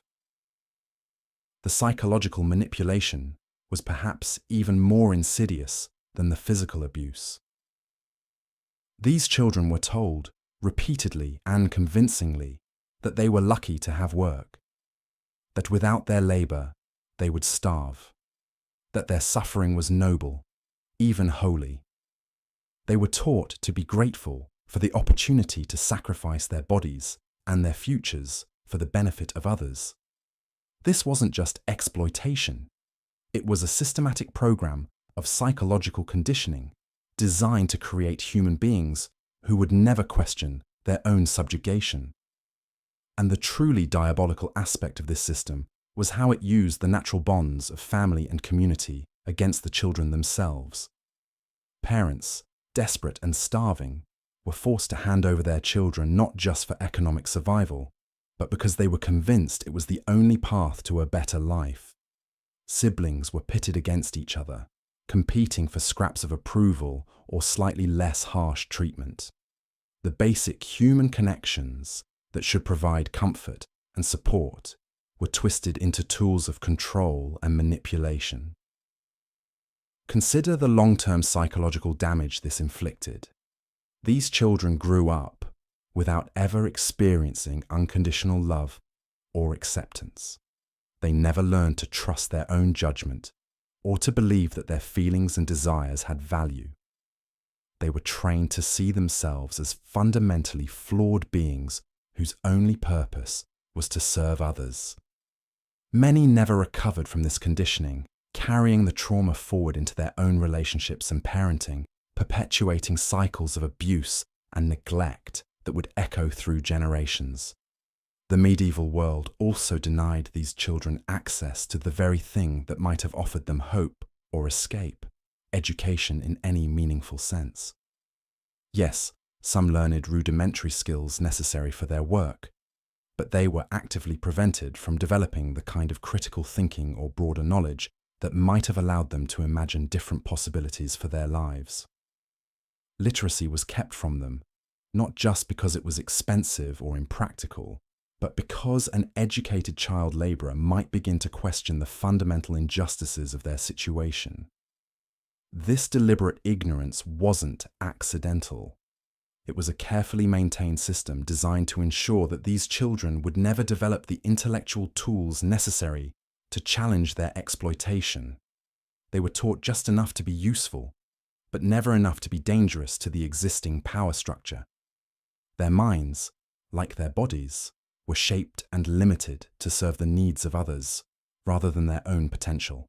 The psychological manipulation was perhaps even more insidious than the physical abuse. These children were told, repeatedly and convincingly, that they were lucky to have work, that without their labor they would starve, that their suffering was noble, even holy. They were taught to be grateful for the opportunity to sacrifice their bodies and their futures for the benefit of others. This wasn't just exploitation. It was a systematic program of psychological conditioning designed to create human beings who would never question their own subjugation. And the truly diabolical aspect of this system was how it used the natural bonds of family and community against the children themselves. Parents, desperate and starving, were forced to hand over their children not just for economic survival, but because they were convinced it was the only path to a better life. Siblings were pitted against each other, competing for scraps of approval or slightly less harsh treatment. The basic human connections that should provide comfort and support were twisted into tools of control and manipulation. Consider the long-term psychological damage this inflicted. These children grew up without ever experiencing unconditional love or acceptance. They never learned to trust their own judgment or to believe that their feelings and desires had value. They were trained to see themselves as fundamentally flawed beings whose only purpose was to serve others. Many never recovered from this conditioning, carrying the trauma forward into their own relationships and parenting, perpetuating cycles of abuse and neglect that would echo through generations. The medieval world also denied these children access to the very thing that might have offered them hope or escape, education in any meaningful sense. Yes, some learned rudimentary skills necessary for their work, but they were actively prevented from developing the kind of critical thinking or broader knowledge that might have allowed them to imagine different possibilities for their lives. Literacy was kept from them, not just because it was expensive or impractical, but because an educated child labourer might begin to question the fundamental injustices of their situation. This deliberate ignorance wasn't accidental. It was a carefully maintained system designed to ensure that these children would never develop the intellectual tools necessary to challenge their exploitation. They were taught just enough to be useful, but never enough to be dangerous to the existing power structure. Their minds, like their bodies, were shaped and limited to serve the needs of others, rather than their own potential.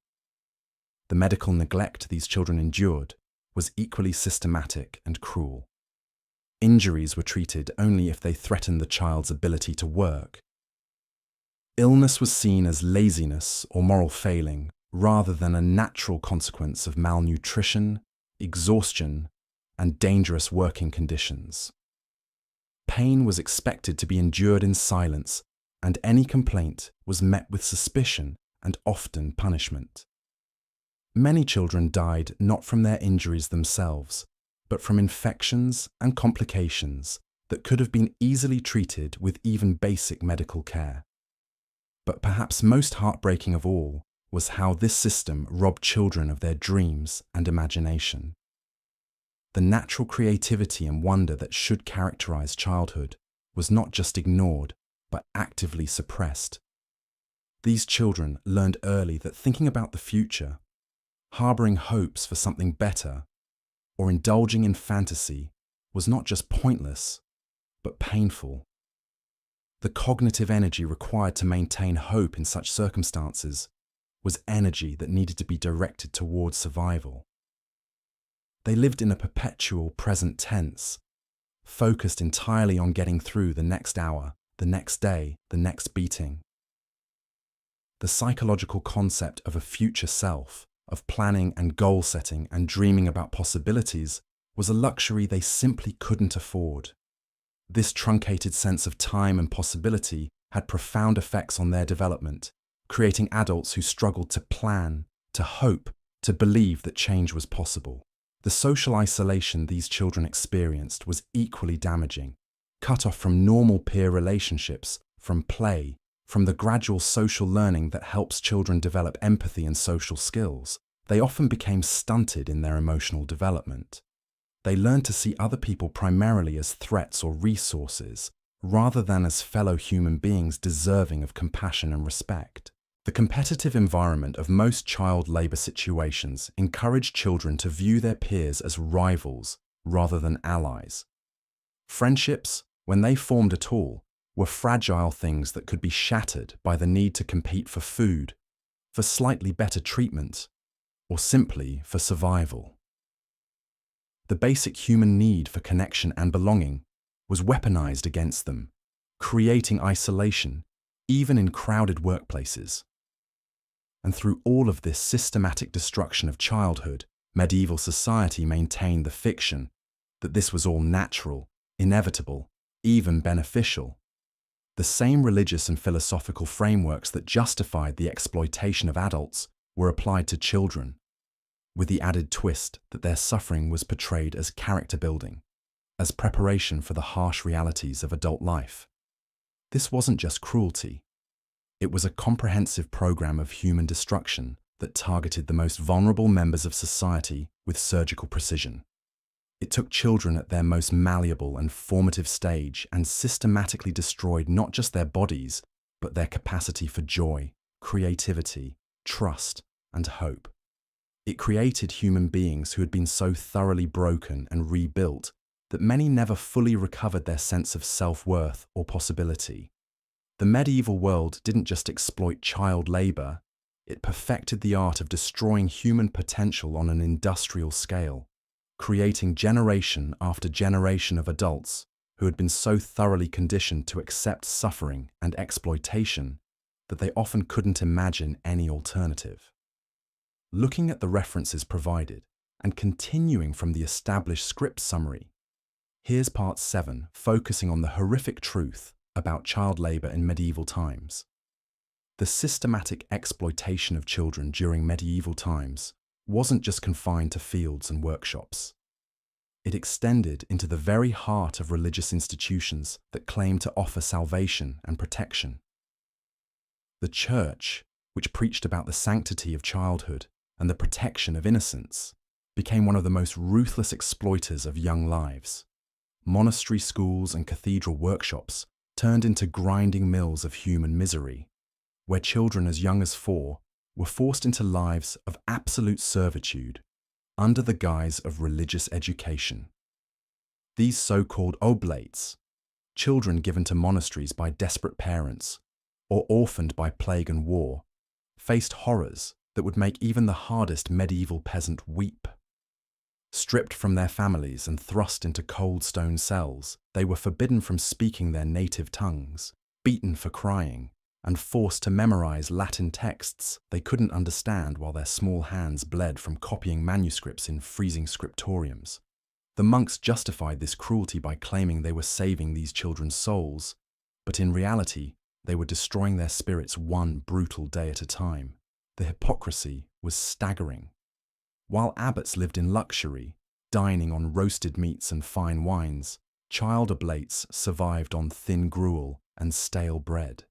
The medical neglect these children endured was equally systematic and cruel. Injuries were treated only if they threatened the child's ability to work. Illness was seen as laziness or moral failing, rather than a natural consequence of malnutrition, exhaustion, and dangerous working conditions. Pain was expected to be endured in silence, and any complaint was met with suspicion and often punishment. Many children died not from their injuries themselves, but from infections and complications that could have been easily treated with even basic medical care. But perhaps most heartbreaking of all was how this system robbed children of their dreams and imagination. The natural creativity and wonder that should characterize childhood was not just ignored, but actively suppressed. These children learned early that thinking about the future, harboring hopes for something better, or indulging in fantasy was not just pointless, but painful. The cognitive energy required to maintain hope in such circumstances was energy that needed to be directed towards survival. They lived in a perpetual present tense, focused entirely on getting through the next hour, the next day, the next beating. The psychological concept of a future self, of planning and goal setting and dreaming about possibilities, was a luxury they simply couldn't afford. This truncated sense of time and possibility had profound effects on their development, creating adults who struggled to plan, to hope, to believe that change was possible. The social isolation these children experienced was equally damaging. Cut off from normal peer relationships, from play, from the gradual social learning that helps children develop empathy and social skills, they often became stunted in their emotional development. They learned to see other people primarily as threats or resources, rather than as fellow human beings deserving of compassion and respect. The competitive environment of most child labour situations encouraged children to view their peers as rivals rather than allies. Friendships, when they formed at all, were fragile things that could be shattered by the need to compete for food, for slightly better treatment, or simply for survival. The basic human need for connection and belonging was weaponized against them, creating isolation, even in crowded workplaces. And through all of this systematic destruction of childhood, medieval society maintained the fiction that this was all natural, inevitable, even beneficial. The same religious and philosophical frameworks that justified the exploitation of adults were applied to children, with the added twist that their suffering was portrayed as character building, as preparation for the harsh realities of adult life. This wasn't just cruelty. It was a comprehensive program of human destruction that targeted the most vulnerable members of society with surgical precision. It took children at their most malleable and formative stage and systematically destroyed not just their bodies, but their capacity for joy, creativity, trust, and hope. It created human beings who had been so thoroughly broken and rebuilt that many never fully recovered their sense of self-worth or possibility. The medieval world didn't just exploit child labour, it perfected the art of destroying human potential on an industrial scale, creating generation after generation of adults who had been so thoroughly conditioned to accept suffering and exploitation that they often couldn't imagine any alternative. Looking at the references provided and continuing from the established script summary, here's part 7 focusing on the horrific truth about child labour in medieval times. The systematic exploitation of children during medieval times wasn't just confined to fields and workshops. It extended into the very heart of religious institutions that claimed to offer salvation and protection. The Church, which preached about the sanctity of childhood and the protection of innocence, became one of the most ruthless exploiters of young lives. Monastery schools and cathedral workshops turned into grinding mills of human misery, where children as young as 4 were forced into lives of absolute servitude under the guise of religious education. These so-called oblates, children given to monasteries by desperate parents or orphaned by plague and war, faced horrors that would make even the hardest medieval peasant weep. Stripped from their families and thrust into cold stone cells, they were forbidden from speaking their native tongues, beaten for crying, and forced to memorize Latin texts they couldn't understand while their small hands bled from copying manuscripts in freezing scriptoriums. The monks justified this cruelty by claiming they were saving these children's souls, but in reality, they were destroying their spirits one brutal day at a time. The hypocrisy was staggering. While abbots lived in luxury, dining on roasted meats and fine wines, child oblates survived on thin gruel and stale bread.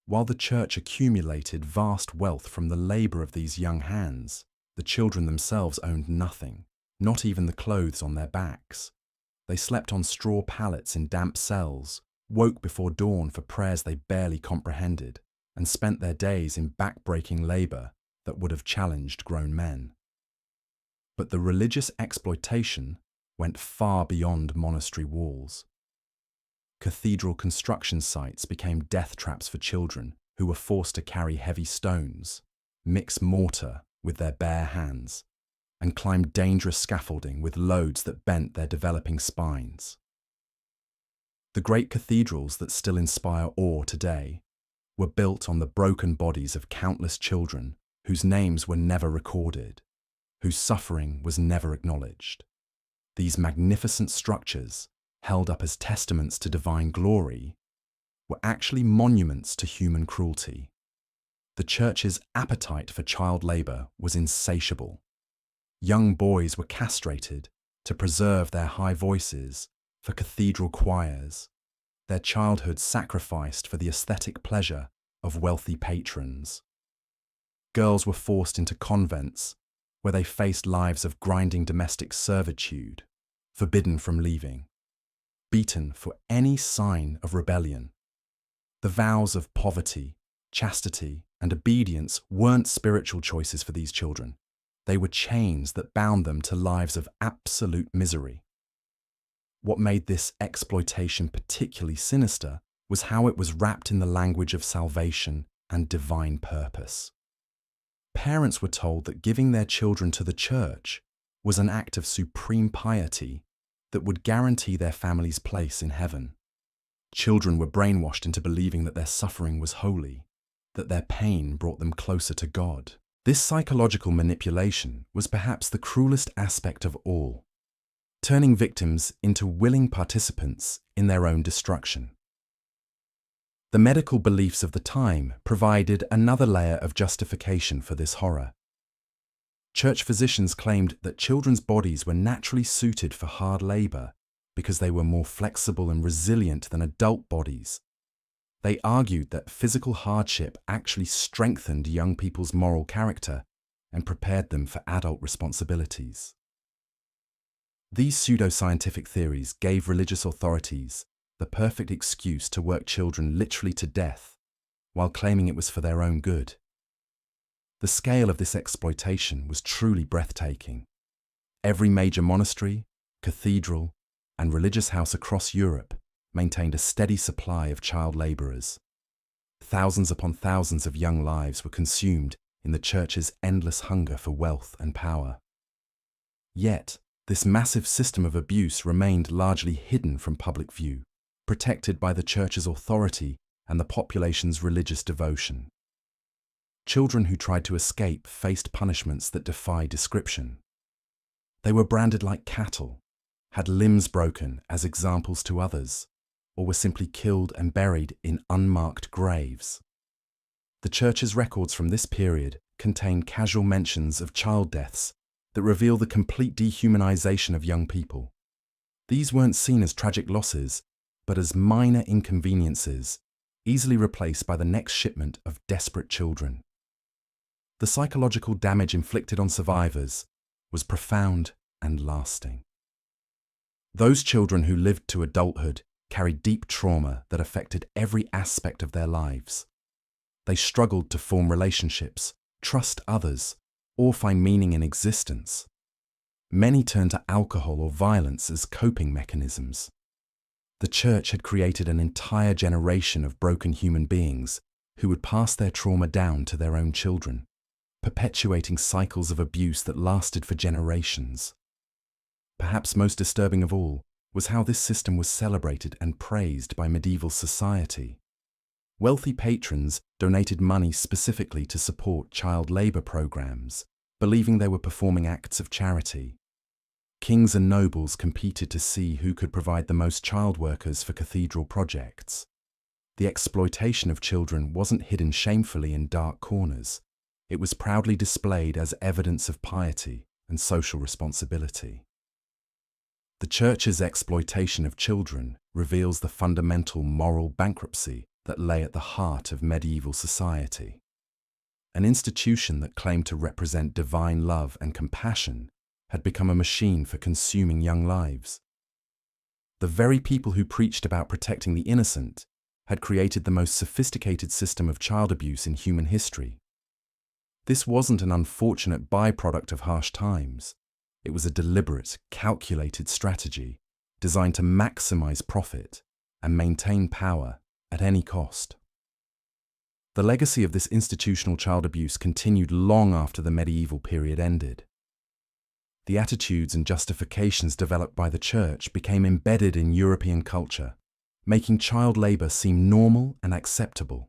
While the church accumulated vast wealth from the labour of these young hands, the children themselves owned nothing, not even the clothes on their backs. They slept on straw pallets in damp cells, woke before dawn for prayers they barely comprehended, and spent their days in back-breaking labour that would have challenged grown men. But the religious exploitation went far beyond monastery walls. Cathedral construction sites became death traps for children who were forced to carry heavy stones, mix mortar with their bare hands, and climb dangerous scaffolding with loads that bent their developing spines. The great cathedrals that still inspire awe today were built on the broken bodies of countless children whose names were never recorded, whose suffering was never acknowledged. These magnificent structures, held up as testaments to divine glory, were actually monuments to human cruelty. The church's appetite for child labor was insatiable. Young boys were castrated to preserve their high voices for cathedral choirs, their childhood sacrificed for the aesthetic pleasure of wealthy patrons. Girls were forced into convents where they faced lives of grinding domestic servitude, forbidden from leaving, beaten for any sign of rebellion. The vows of poverty, chastity, and obedience weren't spiritual choices for these children. They were chains that bound them to lives of absolute misery. What made this exploitation particularly sinister was how it was wrapped in the language of salvation and divine purpose. Parents were told that giving their children to the church was an act of supreme piety that would guarantee their family's place in heaven. Children were brainwashed into believing that their suffering was holy, that their pain brought them closer to God. This psychological manipulation was perhaps the cruelest aspect of all, turning victims into willing participants in their own destruction. The medical beliefs of the time provided another layer of justification for this horror. Church physicians claimed that children's bodies were naturally suited for hard labor because they were more flexible and resilient than adult bodies. They argued that physical hardship actually strengthened young people's moral character and prepared them for adult responsibilities. These pseudoscientific theories gave religious authorities the perfect excuse to work children literally to death, while claiming it was for their own good. The scale of this exploitation was truly breathtaking. Every major monastery, cathedral, and religious house across Europe maintained a steady supply of child laborers. Thousands upon thousands of young lives were consumed in the church's endless hunger for wealth and power. Yet, this massive system of abuse remained largely hidden from public view, protected by the church's authority and the population's religious devotion. Children who tried to escape faced punishments that defy description. They were branded like cattle, had limbs broken as examples to others, or were simply killed and buried in unmarked graves. The church's records from this period contain casual mentions of child deaths that reveal the complete dehumanization of young people. These weren't seen as tragic losses, but as minor inconveniences, easily replaced by the next shipment of desperate children. The psychological damage inflicted on survivors was profound and lasting. Those children who lived to adulthood carried deep trauma that affected every aspect of their lives. They struggled to form relationships, trust others, or find meaning in existence. Many turned to alcohol or violence as coping mechanisms. The church had created an entire generation of broken human beings who would pass their trauma down to their own children, perpetuating cycles of abuse that lasted for generations. Perhaps most disturbing of all was how this system was celebrated and praised by medieval society. Wealthy patrons donated money specifically to support child labor programs, believing they were performing acts of charity. Kings and nobles competed to see who could provide the most child workers for cathedral projects. The exploitation of children wasn't hidden shamefully in dark corners. It was proudly displayed as evidence of piety and social responsibility. The church's exploitation of children reveals the fundamental moral bankruptcy that lay at the heart of medieval society. An institution that claimed to represent divine love and compassion had become a machine for consuming young lives. The very people who preached about protecting the innocent had created the most sophisticated system of child abuse in human history. This wasn't an unfortunate byproduct of harsh times. It was a deliberate, calculated strategy designed to maximize profit and maintain power at any cost. The legacy of this institutional child abuse continued long after the medieval period ended. The attitudes and justifications developed by the church became embedded in European culture, making child labor seem normal and acceptable.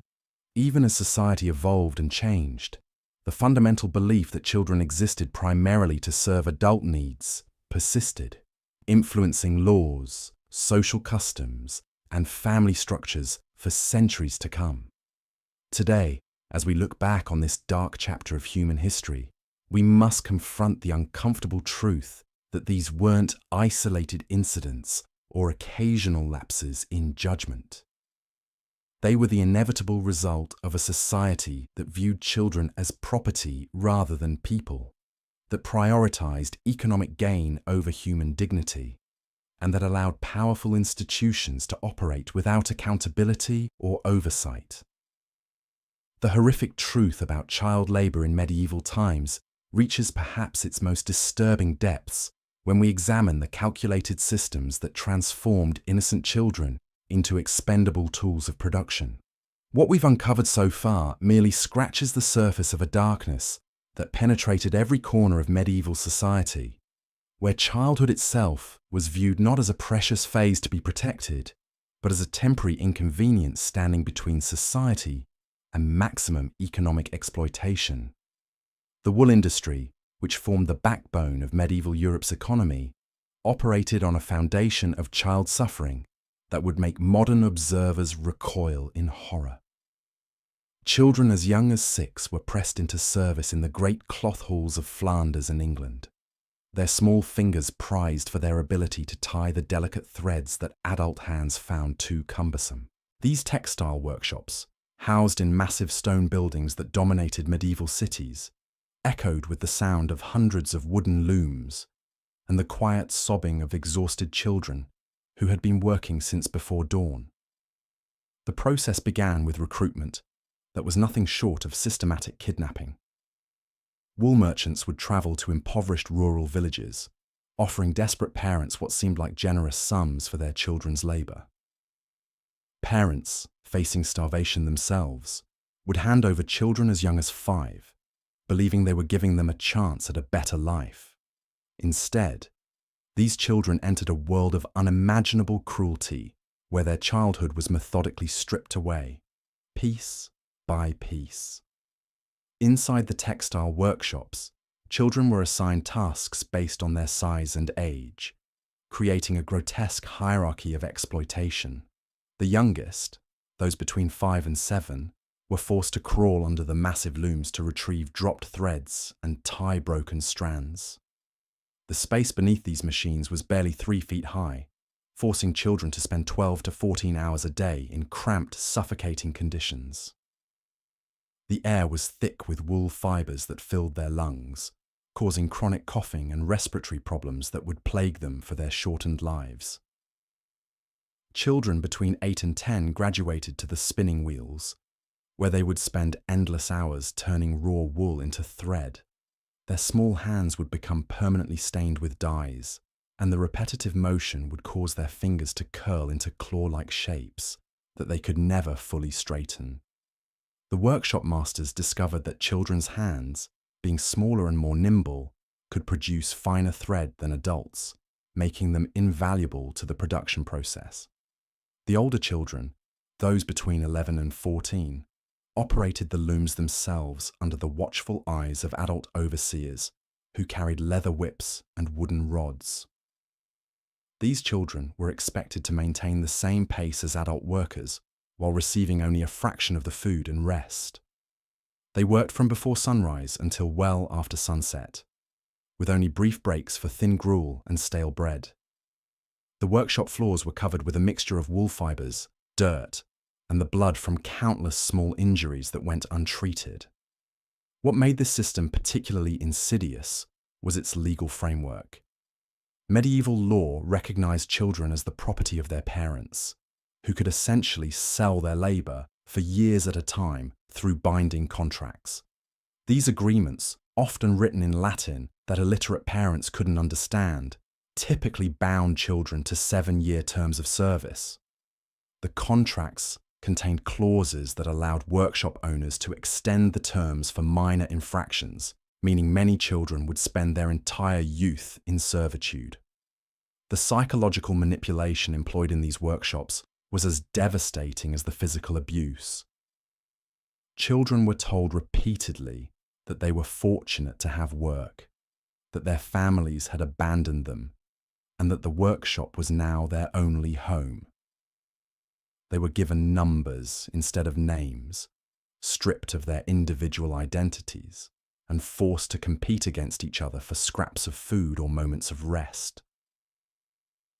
Even as society evolved and changed, the fundamental belief that children existed primarily to serve adult needs persisted, influencing laws, social customs, and family structures for centuries to come. Today, As we look back on this dark chapter of human history, we must confront the uncomfortable truth that these weren't isolated incidents or occasional lapses in judgment. They were the inevitable result of a society that viewed children as property rather than people, that prioritized economic gain over human dignity, and that allowed powerful institutions to operate without accountability or oversight. The horrific truth about child labor in medieval times reaches perhaps its most disturbing depths when we examine the calculated systems that transformed innocent children into expendable tools of production. What we've uncovered so far merely scratches the surface of a darkness that penetrated every corner of medieval society, where childhood itself was viewed not as a precious phase to be protected, but as a temporary inconvenience standing between society and maximum economic exploitation. The wool industry, which formed the backbone of medieval Europe's economy, operated on a foundation of child suffering that would make modern observers recoil in horror. Children as young as 6 were pressed into service in the great cloth halls of Flanders and England, their small fingers prized for their ability to tie the delicate threads that adult hands found too cumbersome. These textile workshops, housed in massive stone buildings that dominated medieval cities, echoed with the sound of hundreds of wooden looms and the quiet sobbing of exhausted children who had been working since before dawn. The process began with recruitment that was nothing short of systematic kidnapping. Wool merchants would travel to impoverished rural villages, offering desperate parents what seemed like generous sums for their children's labor. Parents, facing starvation themselves, would hand over children as young as 5, believing they were giving them a chance at a better life. Instead, these children entered a world of unimaginable cruelty where their childhood was methodically stripped away, piece by piece. Inside the textile workshops, children were assigned tasks based on their size and age, creating a grotesque hierarchy of exploitation. The youngest, those between 5 and 7, were forced to crawl under the massive looms to retrieve dropped threads and tie broken strands. The space beneath these machines was barely 3 feet high, forcing children to spend 12 to 14 hours a day in cramped, suffocating conditions. The air was thick with wool fibers that filled their lungs, causing chronic coughing and respiratory problems that would plague them for their shortened lives. Children between 8 and 10 graduated to the spinning wheels, where they would spend endless hours turning raw wool into thread. Their small hands would become permanently stained with dyes, and the repetitive motion would cause their fingers to curl into claw-like shapes that they could never fully straighten. The workshop masters discovered that children's hands, being smaller and more nimble, could produce finer thread than adults, making them invaluable to the production process. The older children, those between 11 and 14, operated the looms themselves under the watchful eyes of adult overseers who carried leather whips and wooden rods. These children were expected to maintain the same pace as adult workers while receiving only a fraction of the food and rest. They worked from before sunrise until well after sunset, with only brief breaks for thin gruel and stale bread. The workshop floors were covered with a mixture of wool fibers, dirt, and the blood from countless small injuries that went untreated. What made this system particularly insidious was its legal framework. Medieval law recognized children as the property of their parents, who could essentially sell their labor for years at a time through binding contracts. These agreements, often written in Latin that illiterate parents couldn't understand, typically bound children to 7-year terms of service. The contracts contained clauses that allowed workshop owners to extend the terms for minor infractions, meaning many children would spend their entire youth in servitude. The psychological manipulation employed in these workshops was as devastating as the physical abuse. Children were told repeatedly that they were fortunate to have work, that their families had abandoned them, and that the workshop was now their only home. They were given numbers instead of names, stripped of their individual identities and forced to compete against each other for scraps of food or moments of rest.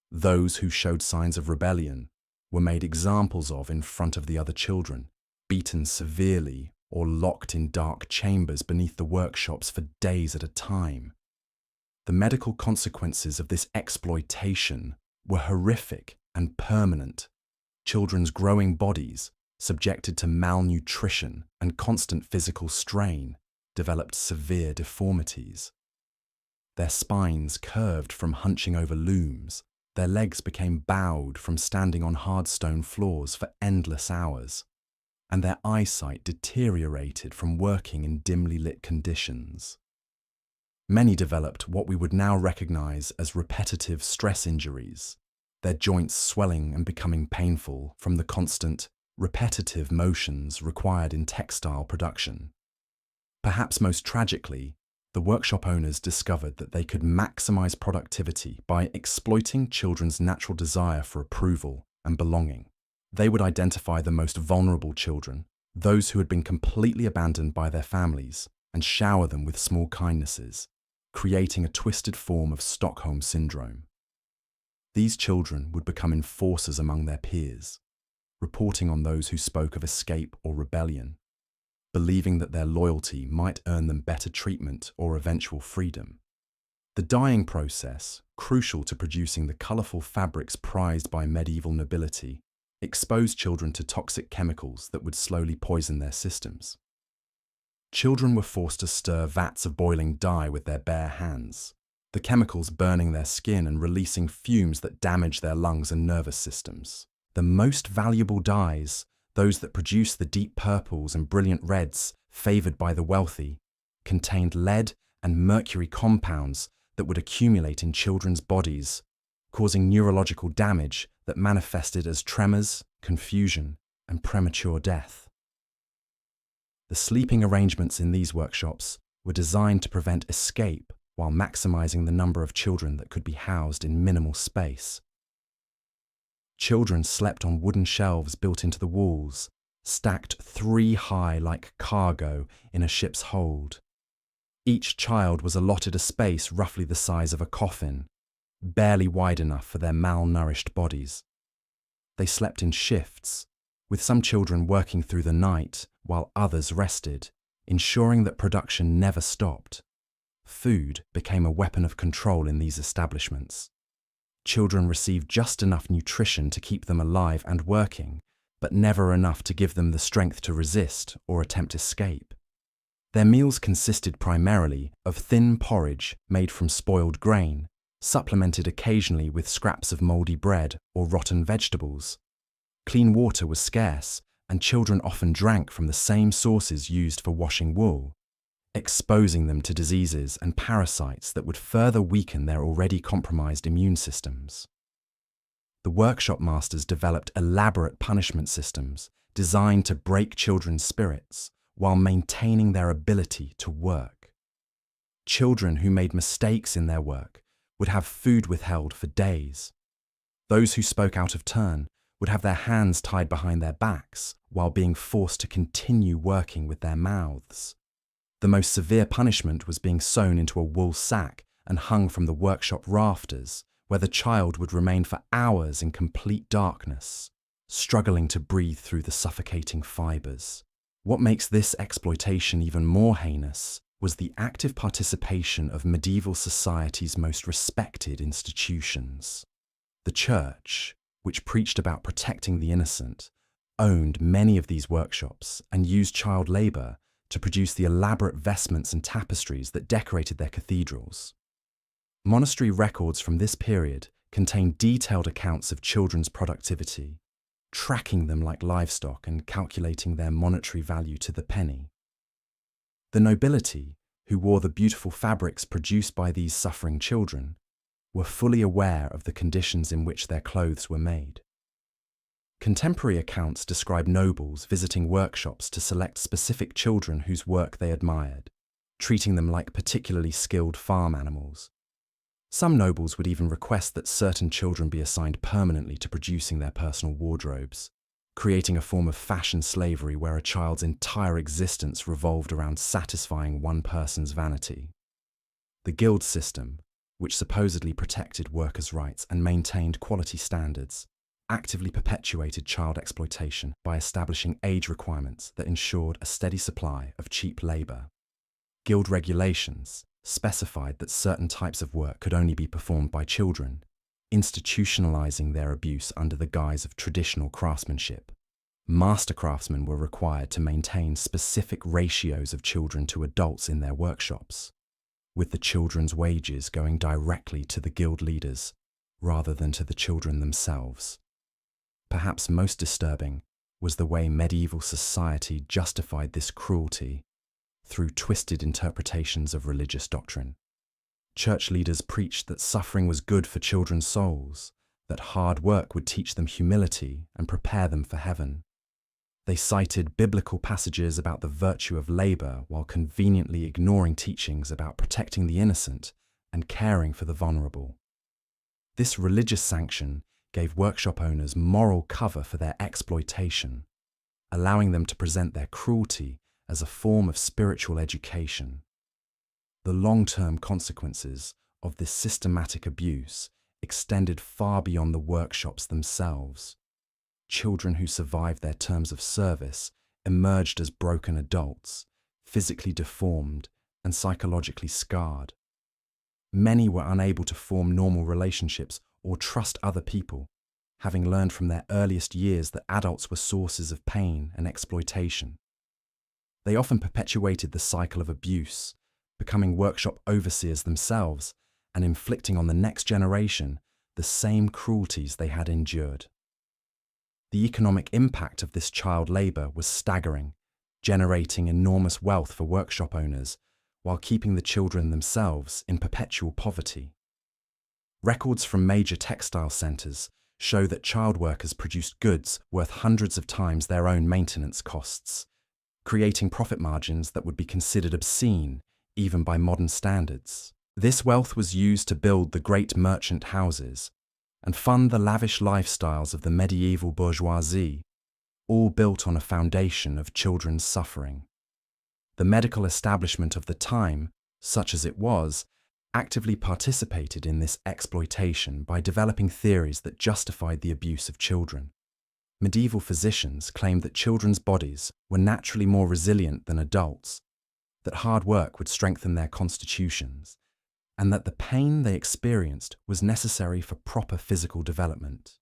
Those who showed signs of rebellion were made examples of in front of the other children, beaten severely or locked in dark chambers beneath the workshops for days at a time. The medical consequences of this exploitation were horrific and permanent. Children's growing bodies, subjected to malnutrition and constant physical strain, developed severe deformities. Their spines curved from hunching over looms, their legs became bowed from standing on hard stone floors for endless hours, and their eyesight deteriorated from working in dimly lit conditions. Many developed what we would now recognize as repetitive stress injuries, their joints swelling and becoming painful from the constant, repetitive motions required in textile production. Perhaps most tragically, the workshop owners discovered that they could maximize productivity by exploiting children's natural desire for approval and belonging. They would identify the most vulnerable children, those who had been completely abandoned by their families, and shower them with small kindnesses, creating a twisted form of Stockholm Syndrome. These children would become enforcers among their peers, reporting on those who spoke of escape or rebellion, believing that their loyalty might earn them better treatment or eventual freedom. The dyeing process, crucial to producing the colourful fabrics prized by medieval nobility, exposed children to toxic chemicals that would slowly poison their systems. Children were forced to stir vats of boiling dye with their bare hands, the chemicals burning their skin and releasing fumes that damage their lungs and nervous systems. The most valuable dyes, those that produced the deep purples and brilliant reds favoured by the wealthy, contained lead and mercury compounds that would accumulate in children's bodies, causing neurological damage that manifested as tremors, confusion, and premature death. The sleeping arrangements in these workshops were designed to prevent escape while maximising the number of children that could be housed in minimal space. Children slept on wooden shelves built into the walls, stacked 3 high like cargo in a ship's hold. Each child was allotted a space roughly the size of a coffin, barely wide enough for their malnourished bodies. They slept in shifts, with some children working through the night while others rested, ensuring that production never stopped. Food became a weapon of control in these establishments. Children received just enough nutrition to keep them alive and working, but never enough to give them the strength to resist or attempt escape. Their meals consisted primarily of thin porridge made from spoiled grain, supplemented occasionally with scraps of mouldy bread or rotten vegetables. Clean water was scarce, and children often drank from the same sources used for washing wool, exposing them to diseases and parasites that would further weaken their already compromised immune systems. The workshop masters developed elaborate punishment systems designed to break children's spirits while maintaining their ability to work. Children who made mistakes in their work would have food withheld for days. Those who spoke out of turn would have their hands tied behind their backs while being forced to continue working with their mouths. The most severe punishment was being sewn into a wool sack and hung from the workshop rafters, where the child would remain for hours in complete darkness, struggling to breathe through the suffocating fibres. What makes this exploitation even more heinous was the active participation of medieval society's most respected institutions. The church, which preached about protecting the innocent, owned many of these workshops and used child labour to produce the elaborate vestments and tapestries that decorated their cathedrals. Monastery records from this period contain detailed accounts of children's productivity, tracking them like livestock and calculating their monetary value to the penny. The nobility, who wore the beautiful fabrics produced by these suffering children, were fully aware of the conditions in which their clothes were made. Contemporary accounts describe nobles visiting workshops to select specific children whose work they admired, treating them like particularly skilled farm animals. Some nobles would even request that certain children be assigned permanently to producing their personal wardrobes, creating a form of fashion slavery where a child's entire existence revolved around satisfying one person's vanity. The guild system, which supposedly protected workers' rights and maintained quality standards, actively perpetuated child exploitation by establishing age requirements that ensured a steady supply of cheap labour. Guild regulations specified that certain types of work could only be performed by children, institutionalizing their abuse under the guise of traditional craftsmanship. Master craftsmen were required to maintain specific ratios of children to adults in their workshops, with the children's wages going directly to the guild leaders rather than to the children themselves. Perhaps most disturbing was the way medieval society justified this cruelty through twisted interpretations of religious doctrine. Church leaders preached that suffering was good for children's souls, that hard work would teach them humility and prepare them for heaven. They cited biblical passages about the virtue of labor while conveniently ignoring teachings about protecting the innocent and caring for the vulnerable. This religious sanction gave workshop owners moral cover for their exploitation, allowing them to present their cruelty as a form of spiritual education. The long-term consequences of this systematic abuse extended far beyond the workshops themselves. Children who survived their terms of service emerged as broken adults, physically deformed and psychologically scarred. Many were unable to form normal relationships or trust other people, having learned from their earliest years that adults were sources of pain and exploitation. They often perpetuated the cycle of abuse, becoming workshop overseers themselves and inflicting on the next generation the same cruelties they had endured. The economic impact of this child labour was staggering, generating enormous wealth for workshop owners while keeping the children themselves in perpetual poverty. Records from major textile centres show that child workers produced goods worth hundreds of times their own maintenance costs, creating profit margins that would be considered obscene even by modern standards. This wealth was used to build the great merchant houses and fund the lavish lifestyles of the medieval bourgeoisie, all built on a foundation of children's suffering. The medical establishment of the time, such as it was, actively participated in this exploitation by developing theories that justified the abuse of children. Medieval physicians claimed that children's bodies were naturally more resilient than adults, that hard work would strengthen their constitutions, and that the pain they experienced was necessary for proper physical development.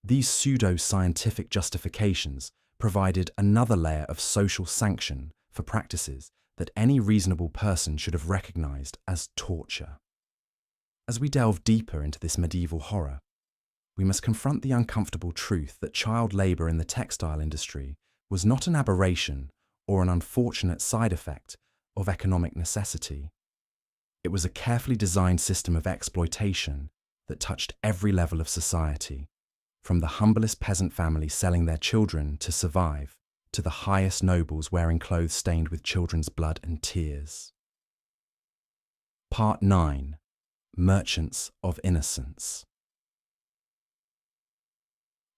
These pseudo-scientific justifications provided another layer of social sanction for practices that any reasonable person should have recognized as torture. As we delve deeper into this medieval horror, we must confront the uncomfortable truth that child labor in the textile industry was not an aberration or an unfortunate side effect of economic necessity. It was a carefully designed system of exploitation that touched every level of society, from the humblest peasant family selling their children to survive, to the highest nobles wearing clothes stained with children's blood and tears. Part 9. Merchants of Innocence.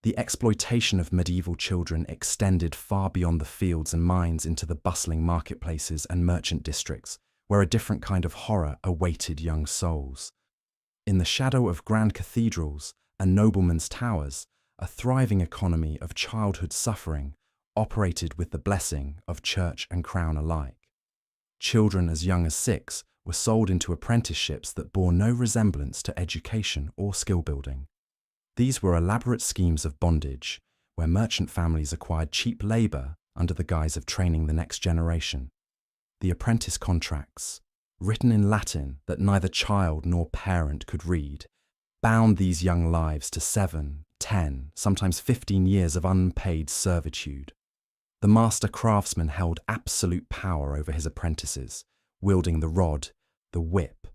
The exploitation of medieval children extended far beyond the fields and mines into the bustling marketplaces and merchant districts, where a different kind of horror awaited young souls. In the shadow of grand cathedrals and noblemen's towers, a thriving economy of childhood suffering operated with the blessing of church and crown alike. Children as young as 6 were sold into apprenticeships that bore no resemblance to education or skill building. These were elaborate schemes of bondage, where merchant families acquired cheap labour under the guise of training the next generation. The apprentice contracts, written in Latin that neither child nor parent could read, bound these young lives to 7, 10, sometimes 15 years of unpaid servitude. The master craftsman held absolute power over his apprentices, wielding the rod, the whip,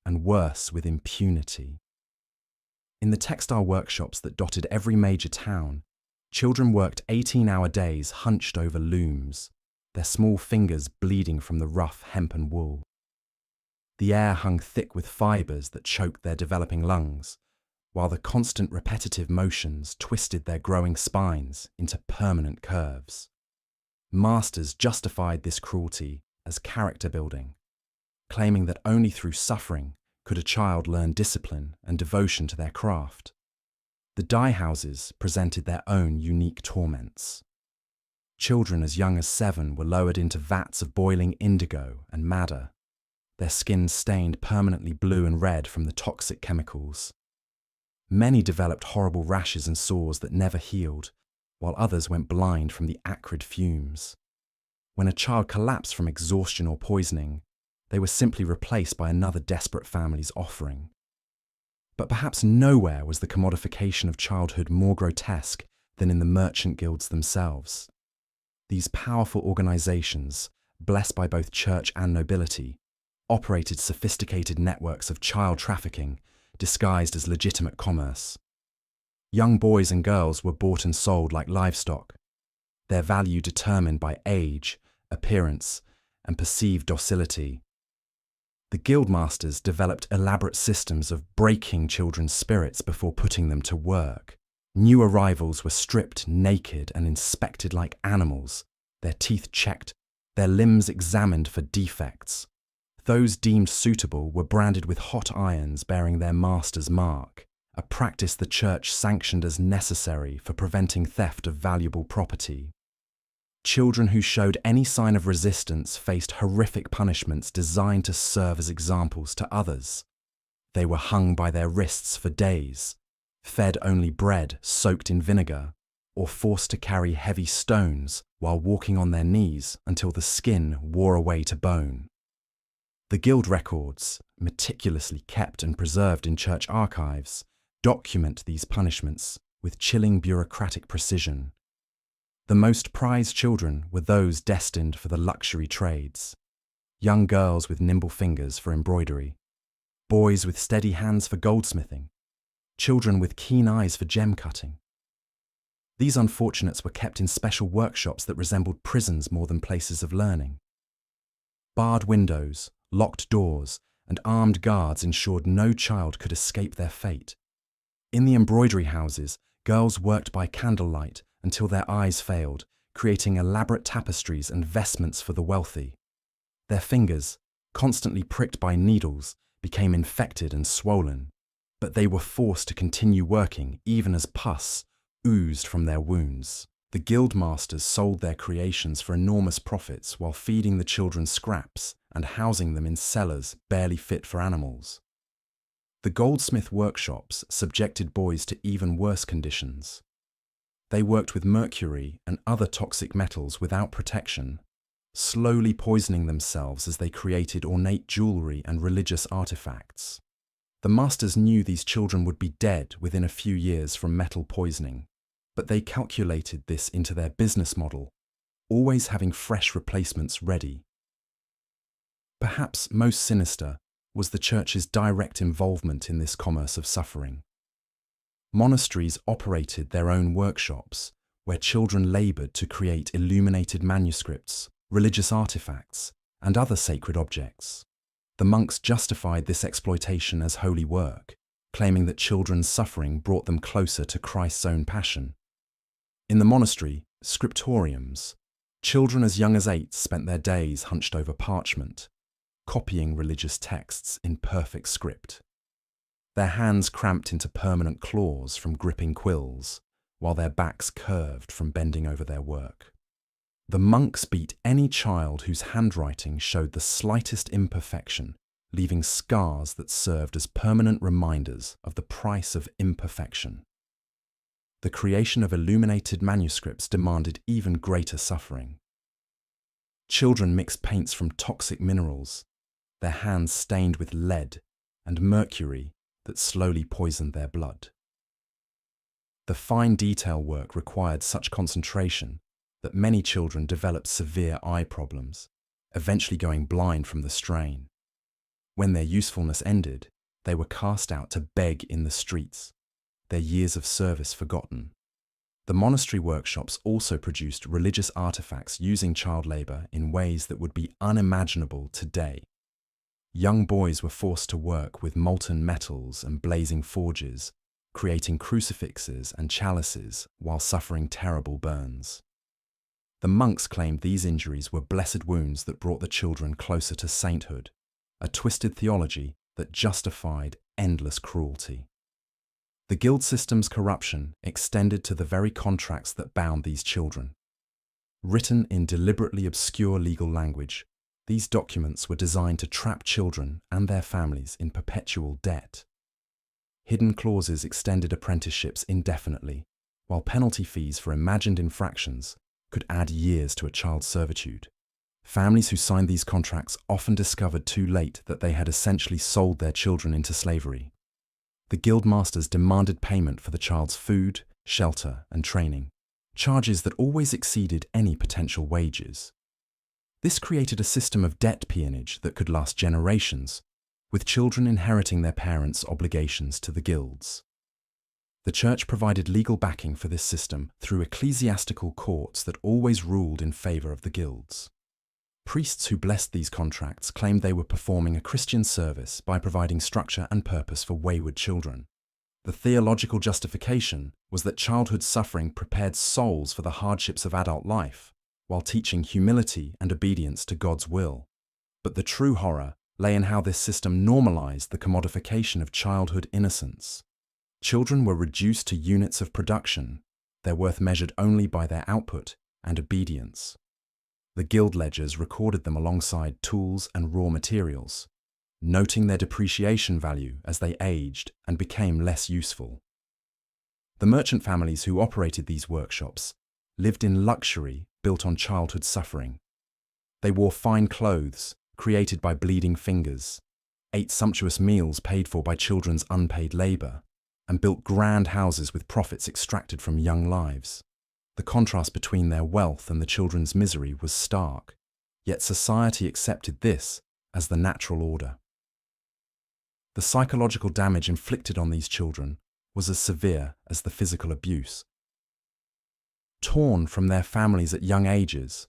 and worse, with impunity. In the textile workshops that dotted every major town, children worked 18-hour days hunched over looms, their small fingers bleeding from the rough hempen wool. The air hung thick with fibres that choked their developing lungs, while the constant repetitive motions twisted their growing spines into permanent curves. Masters justified this cruelty as character building, claiming that only through suffering could a child learn discipline and devotion to their craft. The dye houses presented their own unique torments. Children as young as 7 were lowered into vats of boiling indigo and madder, their skins stained permanently blue and red from the toxic chemicals. Many developed horrible rashes and sores that never healed, while others went blind from the acrid fumes. When a child collapsed from exhaustion or poisoning, they were simply replaced by another desperate family's offering. But perhaps nowhere was the commodification of childhood more grotesque than in the merchant guilds themselves. These powerful organizations, blessed by both church and nobility, operated sophisticated networks of child trafficking disguised as legitimate commerce. Young boys and girls were bought and sold like livestock, their value determined by age, appearance, and perceived docility. The guildmasters developed elaborate systems of breaking children's spirits before putting them to work. New arrivals were stripped naked and inspected like animals, their teeth checked, their limbs examined for defects. Those deemed suitable were branded with hot irons bearing their master's mark, a practice the church sanctioned as necessary for preventing theft of valuable property. Children who showed any sign of resistance faced horrific punishments designed to serve as examples to others. They were hung by their wrists for days, fed only bread soaked in vinegar, or forced to carry heavy stones while walking on their knees until the skin wore away to bone. The guild records, meticulously kept and preserved in church archives, document these punishments with chilling bureaucratic precision. The most prized children were those destined for the luxury trades. Young girls with nimble fingers for embroidery, boys with steady hands for goldsmithing, children with keen eyes for gem cutting. These unfortunates were kept in special workshops that resembled prisons more than places of learning. Barred windows, locked doors, and armed guards ensured no child could escape their fate. In the embroidery houses, girls worked by candlelight until their eyes failed, creating elaborate tapestries and vestments for the wealthy. Their fingers, constantly pricked by needles, became infected and swollen, but they were forced to continue working even as pus oozed from their wounds. The guildmasters sold their creations for enormous profits while feeding the children scraps and housing them in cellars barely fit for animals. The goldsmith workshops subjected boys to even worse conditions. They worked with mercury and other toxic metals without protection, slowly poisoning themselves as they created ornate jewelry and religious artifacts. The masters knew these children would be dead within a few years from metal poisoning, but they calculated this into their business model, always having fresh replacements ready. Perhaps most sinister was the church's direct involvement in this commerce of suffering. Monasteries operated their own workshops, where children laboured to create illuminated manuscripts, religious artifacts, and other sacred objects. The monks justified this exploitation as holy work, claiming that children's suffering brought them closer to Christ's own passion. In the monastery, scriptoriums, children as young as 8 spent their days hunched over parchment, copying religious texts in perfect script. Their hands cramped into permanent claws from gripping quills, while their backs curved from bending over their work. The monks beat any child whose handwriting showed the slightest imperfection, leaving scars that served as permanent reminders of the price of imperfection. The creation of illuminated manuscripts demanded even greater suffering. Children mixed paints from toxic minerals, their hands stained with lead and mercury that slowly poisoned their blood. The fine detail work required such concentration that many children developed severe eye problems, eventually going blind from the strain. When their usefulness ended, they were cast out to beg in the streets, their years of service forgotten. The monastery workshops also produced religious artifacts using child labour in ways that would be unimaginable today. Young boys were forced to work with molten metals and blazing forges, creating crucifixes and chalices while suffering terrible burns. The monks claimed these injuries were blessed wounds that brought the children closer to sainthood, a twisted theology that justified endless cruelty. The guild system's corruption extended to the very contracts that bound these children. Written in deliberately obscure legal language, these documents were designed to trap children and their families in perpetual debt. Hidden clauses extended apprenticeships indefinitely, while penalty fees for imagined infractions could add years to a child's servitude. Families who signed these contracts often discovered too late that they had essentially sold their children into slavery. The guild masters demanded payment for the child's food, shelter, and training, charges that always exceeded any potential wages. This created a system of debt peonage that could last generations, with children inheriting their parents' obligations to the guilds. The church provided legal backing for this system through ecclesiastical courts that always ruled in favor of the guilds. Priests who blessed these contracts claimed they were performing a Christian service by providing structure and purpose for wayward children. The theological justification was that childhood suffering prepared souls for the hardships of adult life, while teaching humility and obedience to God's will. But the true horror lay in how this system normalized the commodification of childhood innocence. Children were reduced to units of production, their worth measured only by their output and obedience. The guild ledgers recorded them alongside tools and raw materials, noting their depreciation value as they aged and became less useful. The merchant families who operated these workshops lived in luxury built on childhood suffering. They wore fine clothes created by bleeding fingers, ate sumptuous meals paid for by children's unpaid labor, and built grand houses with profits extracted from young lives. The contrast between their wealth and the children's misery was stark, yet society accepted this as the natural order. The psychological damage inflicted on these children was as severe as the physical abuse. Torn from their families at young ages,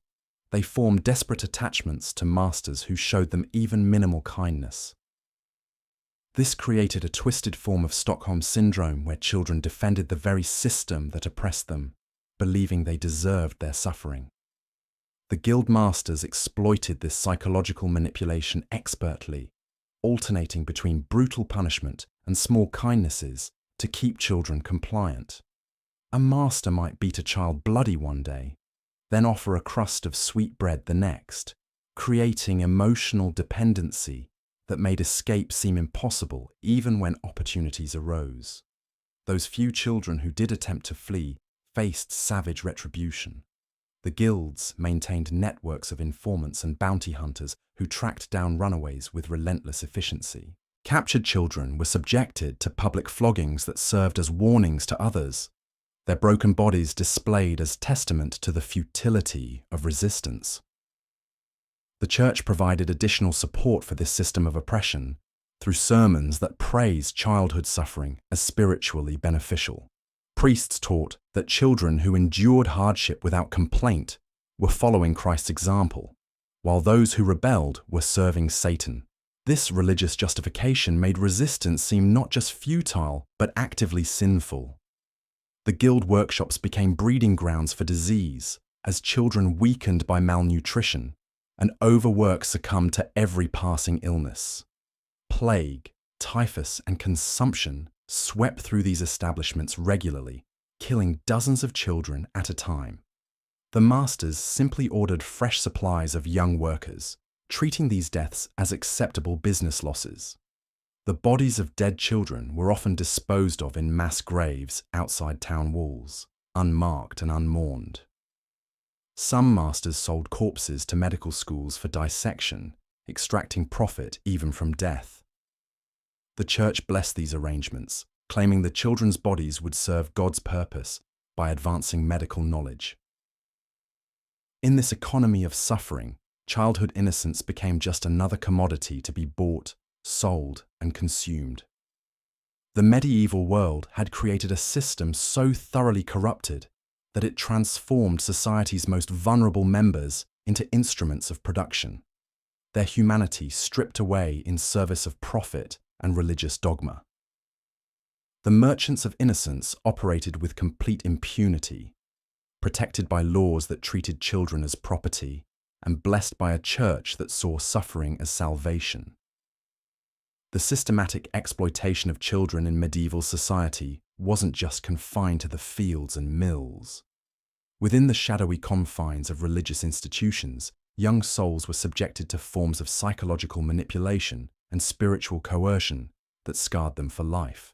they formed desperate attachments to masters who showed them even minimal kindness. This created a twisted form of Stockholm Syndrome where children defended the very system that oppressed them, believing they deserved their suffering. The guild masters exploited this psychological manipulation expertly, alternating between brutal punishment and small kindnesses to keep children compliant. A master might beat a child bloody one day, then offer a crust of sweet bread the next, creating emotional dependency that made escape seem impossible even when opportunities arose. Those few children who did attempt to flee faced savage retribution. The guilds maintained networks of informants and bounty hunters who tracked down runaways with relentless efficiency. Captured children were subjected to public floggings that served as warnings to others, their broken bodies displayed as testament to the futility of resistance. The church provided additional support for this system of oppression through sermons that praised childhood suffering as spiritually beneficial. Priests taught that children who endured hardship without complaint were following Christ's example, while those who rebelled were serving Satan. This religious justification made resistance seem not just futile, but actively sinful. The guild workshops became breeding grounds for disease, as children weakened by malnutrition and overwork succumbed to every passing illness. Plague, typhus, and consumption swept through these establishments regularly, killing dozens of children at a time. The masters simply ordered fresh supplies of young workers, treating these deaths as acceptable business losses. The bodies of dead children were often disposed of in mass graves outside town walls, unmarked and unmourned. Some masters sold corpses to medical schools for dissection, extracting profit even from death. The church blessed these arrangements, claiming the children's bodies would serve God's purpose by advancing medical knowledge. In this economy of suffering, childhood innocence became just another commodity to be bought, sold, and consumed. The medieval world had created a system so thoroughly corrupted that it transformed society's most vulnerable members into instruments of production, their humanity stripped away in service of profit and religious dogma. The merchants of innocence operated with complete impunity, protected by laws that treated children as property, and blessed by a church that saw suffering as salvation. The systematic exploitation of children in medieval society wasn't just confined to the fields and mills. Within the shadowy confines of religious institutions, young souls were subjected to forms of psychological manipulation and spiritual coercion that scarred them for life.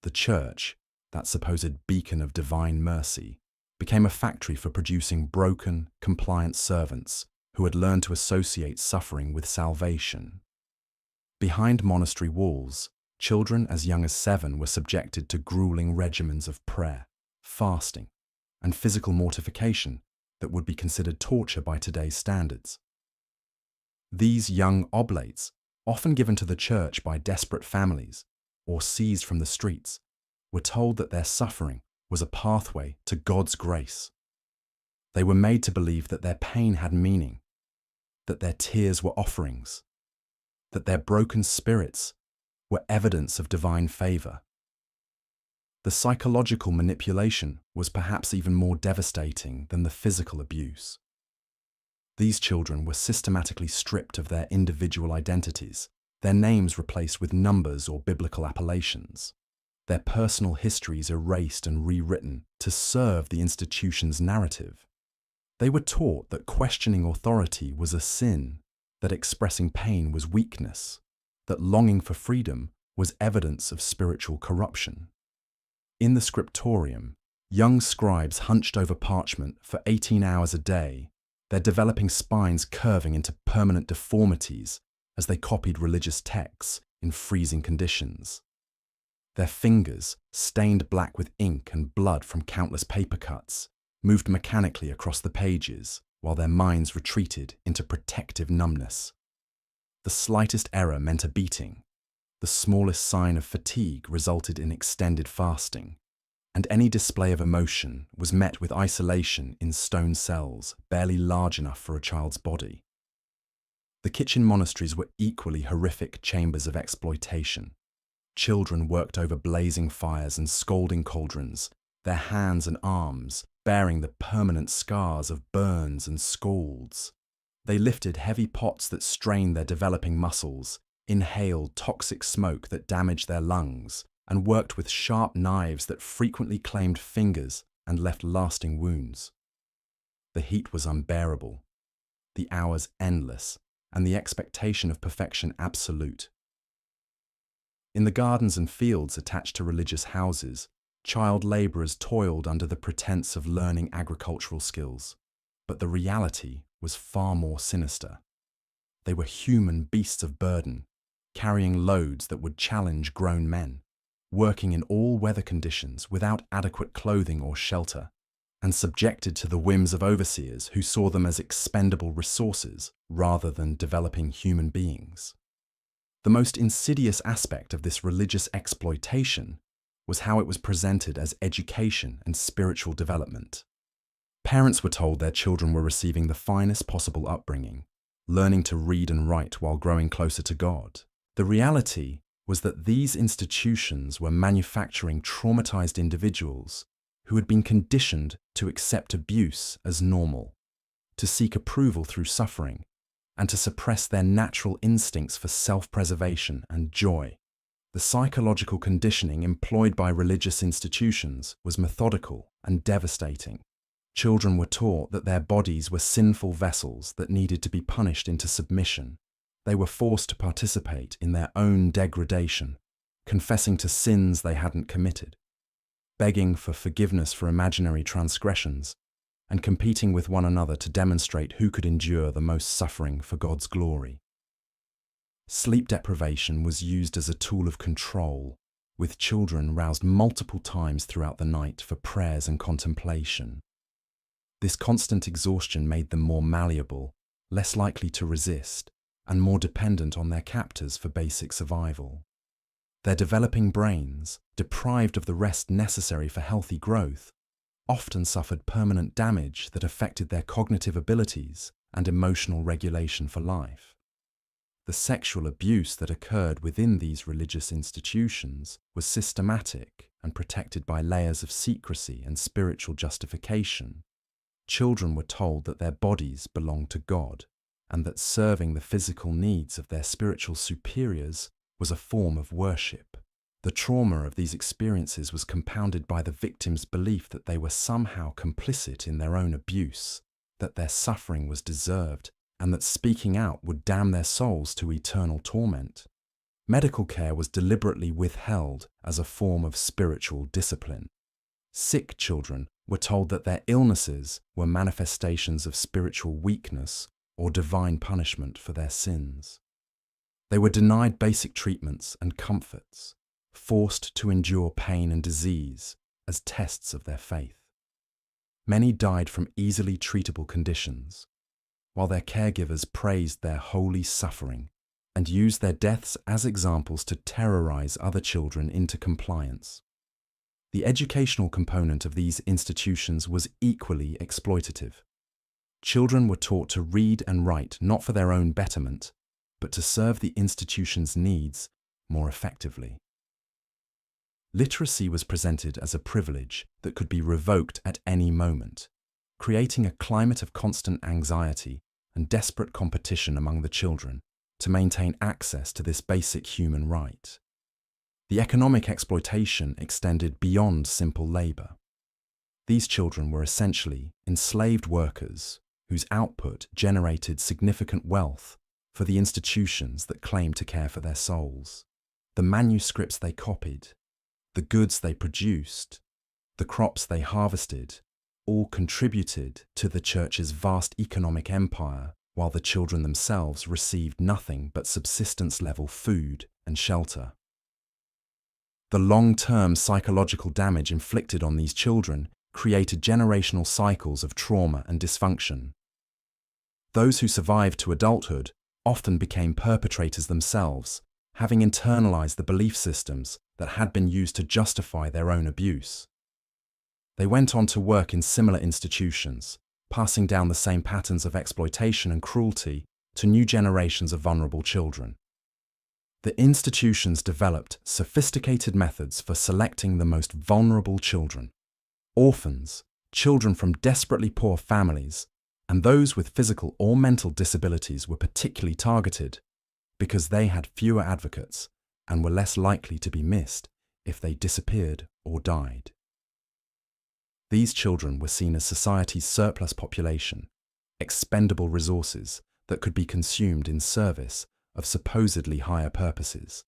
The church, that supposed beacon of divine mercy, became a factory for producing broken, compliant servants who had learned to associate suffering with salvation. Behind monastery walls, children as young as 7 were subjected to grueling regimens of prayer, fasting, and physical mortification that would be considered torture by today's standards. These young oblates, often given to the church by desperate families or seized from the streets, were told that their suffering was a pathway to God's grace. They were made to believe that their pain had meaning, that their tears were offerings, that their broken spirits were evidence of divine favor. The psychological manipulation was perhaps even more devastating than the physical abuse. These children were systematically stripped of their individual identities, their names replaced with numbers or biblical appellations, their personal histories erased and rewritten to serve the institution's narrative. They were taught that questioning authority was a sin, that expressing pain was weakness, that longing for freedom was evidence of spiritual corruption. In the scriptorium, young scribes hunched over parchment for 18 hours a day, their developing spines curving into permanent deformities as they copied religious texts in freezing conditions. Their fingers, stained black with ink and blood from countless paper cuts, moved mechanically across the pages while their minds retreated into protective numbness. The slightest error meant a beating. The smallest sign of fatigue resulted in extended fasting, and any display of emotion was met with isolation in stone cells barely large enough for a child's body. The kitchen monasteries were equally horrific chambers of exploitation. Children worked over blazing fires and scalding cauldrons, their hands and arms bearing the permanent scars of burns and scalds. They lifted heavy pots that strained their developing muscles, inhaled toxic smoke that damaged their lungs, and worked with sharp knives that frequently claimed fingers and left lasting wounds. The heat was unbearable, the hours endless, and the expectation of perfection absolute. In the gardens and fields attached to religious houses, child labourers toiled under the pretense of learning agricultural skills, but the reality was far more sinister. They were human beasts of burden, carrying loads that would challenge grown men, working in all weather conditions without adequate clothing or shelter, and subjected to the whims of overseers who saw them as expendable resources rather than developing human beings. The most insidious aspect of this religious exploitation was how it was presented as education and spiritual development. Parents were told their children were receiving the finest possible upbringing, learning to read and write while growing closer to God. The reality was that these institutions were manufacturing traumatized individuals who had been conditioned to accept abuse as normal, to seek approval through suffering, and to suppress their natural instincts for self-preservation and joy. The psychological conditioning employed by religious institutions was methodical and devastating. Children were taught that their bodies were sinful vessels that needed to be punished into submission. They were forced to participate in their own degradation, confessing to sins they hadn't committed, begging for forgiveness for imaginary transgressions, and competing with one another to demonstrate who could endure the most suffering for God's glory. Sleep deprivation was used as a tool of control, with children roused multiple times throughout the night for prayers and contemplation. This constant exhaustion made them more malleable, less likely to resist, and more dependent on their captors for basic survival. Their developing brains, deprived of the rest necessary for healthy growth, often suffered permanent damage that affected their cognitive abilities and emotional regulation for life. The sexual abuse that occurred within these religious institutions was systematic and protected by layers of secrecy and spiritual justification. Children were told that their bodies belonged to God and that serving the physical needs of their spiritual superiors was a form of worship. The trauma of these experiences was compounded by the victims' belief that they were somehow complicit in their own abuse, that their suffering was deserved, and that speaking out would damn their souls to eternal torment. Medical care was deliberately withheld as a form of spiritual discipline. Sick children were told that their illnesses were manifestations of spiritual weakness or divine punishment for their sins. They were denied basic treatments and comforts, forced to endure pain and disease as tests of their faith. Many died from easily treatable conditions, while their caregivers praised their holy suffering and used their deaths as examples to terrorize other children into compliance. The educational component of these institutions was equally exploitative. Children were taught to read and write not for their own betterment, but to serve the institution's needs more effectively. Literacy was presented as a privilege that could be revoked at any moment, creating a climate of constant anxiety and desperate competition among the children to maintain access to this basic human right. The economic exploitation extended beyond simple labor. These children were essentially enslaved workers whose output generated significant wealth for the institutions that claimed to care for their souls. The manuscripts they copied, the goods they produced, the crops they harvested, all contributed to the church's vast economic empire, while the children themselves received nothing but subsistence-level food and shelter. The long-term psychological damage inflicted on these children created generational cycles of trauma and dysfunction. Those who survived to adulthood often became perpetrators themselves, having internalized the belief systems that had been used to justify their own abuse. They went on to work in similar institutions, passing down the same patterns of exploitation and cruelty to new generations of vulnerable children. The institutions developed sophisticated methods for selecting the most vulnerable children. Orphans, children from desperately poor families, and those with physical or mental disabilities were particularly targeted because they had fewer advocates and were less likely to be missed if they disappeared or died. These children were seen as society's surplus population, expendable resources that could be consumed in service of supposedly higher purposes.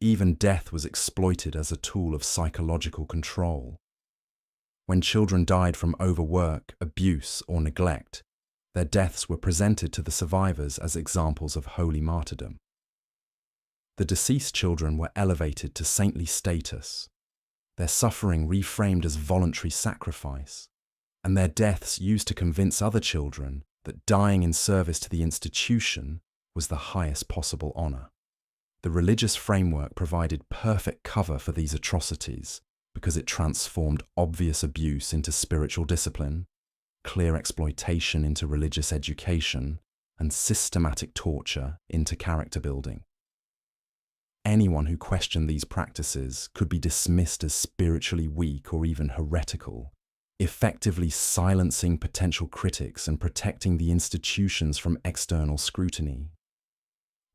Even death was exploited as a tool of psychological control. When children died from overwork, abuse, or neglect, their deaths were presented to the survivors as examples of holy martyrdom. The deceased children were elevated to saintly status, their suffering reframed as voluntary sacrifice, and their deaths used to convince other children that dying in service to the institution was the highest possible honor. The religious framework provided perfect cover for these atrocities because it transformed obvious abuse into spiritual discipline, clear exploitation into religious education, and systematic torture into character building. Anyone who questioned these practices could be dismissed as spiritually weak or even heretical, effectively silencing potential critics and protecting the institutions from external scrutiny.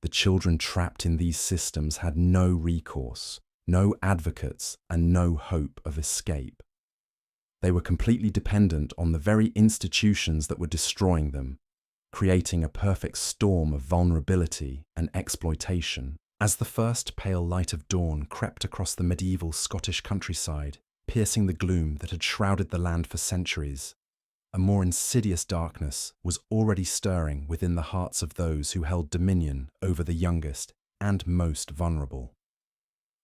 The children trapped in these systems had no recourse, no advocates, and no hope of escape. They were completely dependent on the very institutions that were destroying them, creating a perfect storm of vulnerability and exploitation. As the first pale light of dawn crept across the medieval Scottish countryside, piercing the gloom that had shrouded the land for centuries, a more insidious darkness was already stirring within the hearts of those who held dominion over the youngest and most vulnerable.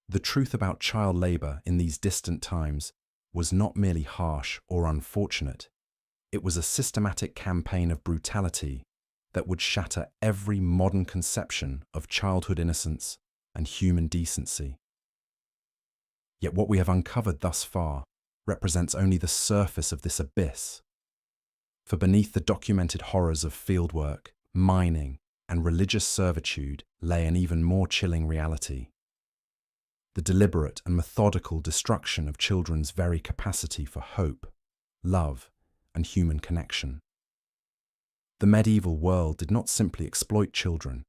The truth about child labour in these distant times was not merely harsh or unfortunate. It was a systematic campaign of brutality that would shatter every modern conception of childhood innocence and human decency. Yet what we have uncovered thus far represents only the surface of this abyss. For beneath the documented horrors of fieldwork, mining, and religious servitude lay an even more chilling reality: the deliberate and methodical destruction of children's very capacity for hope, love, and human connection. The medieval world did not simply exploit children.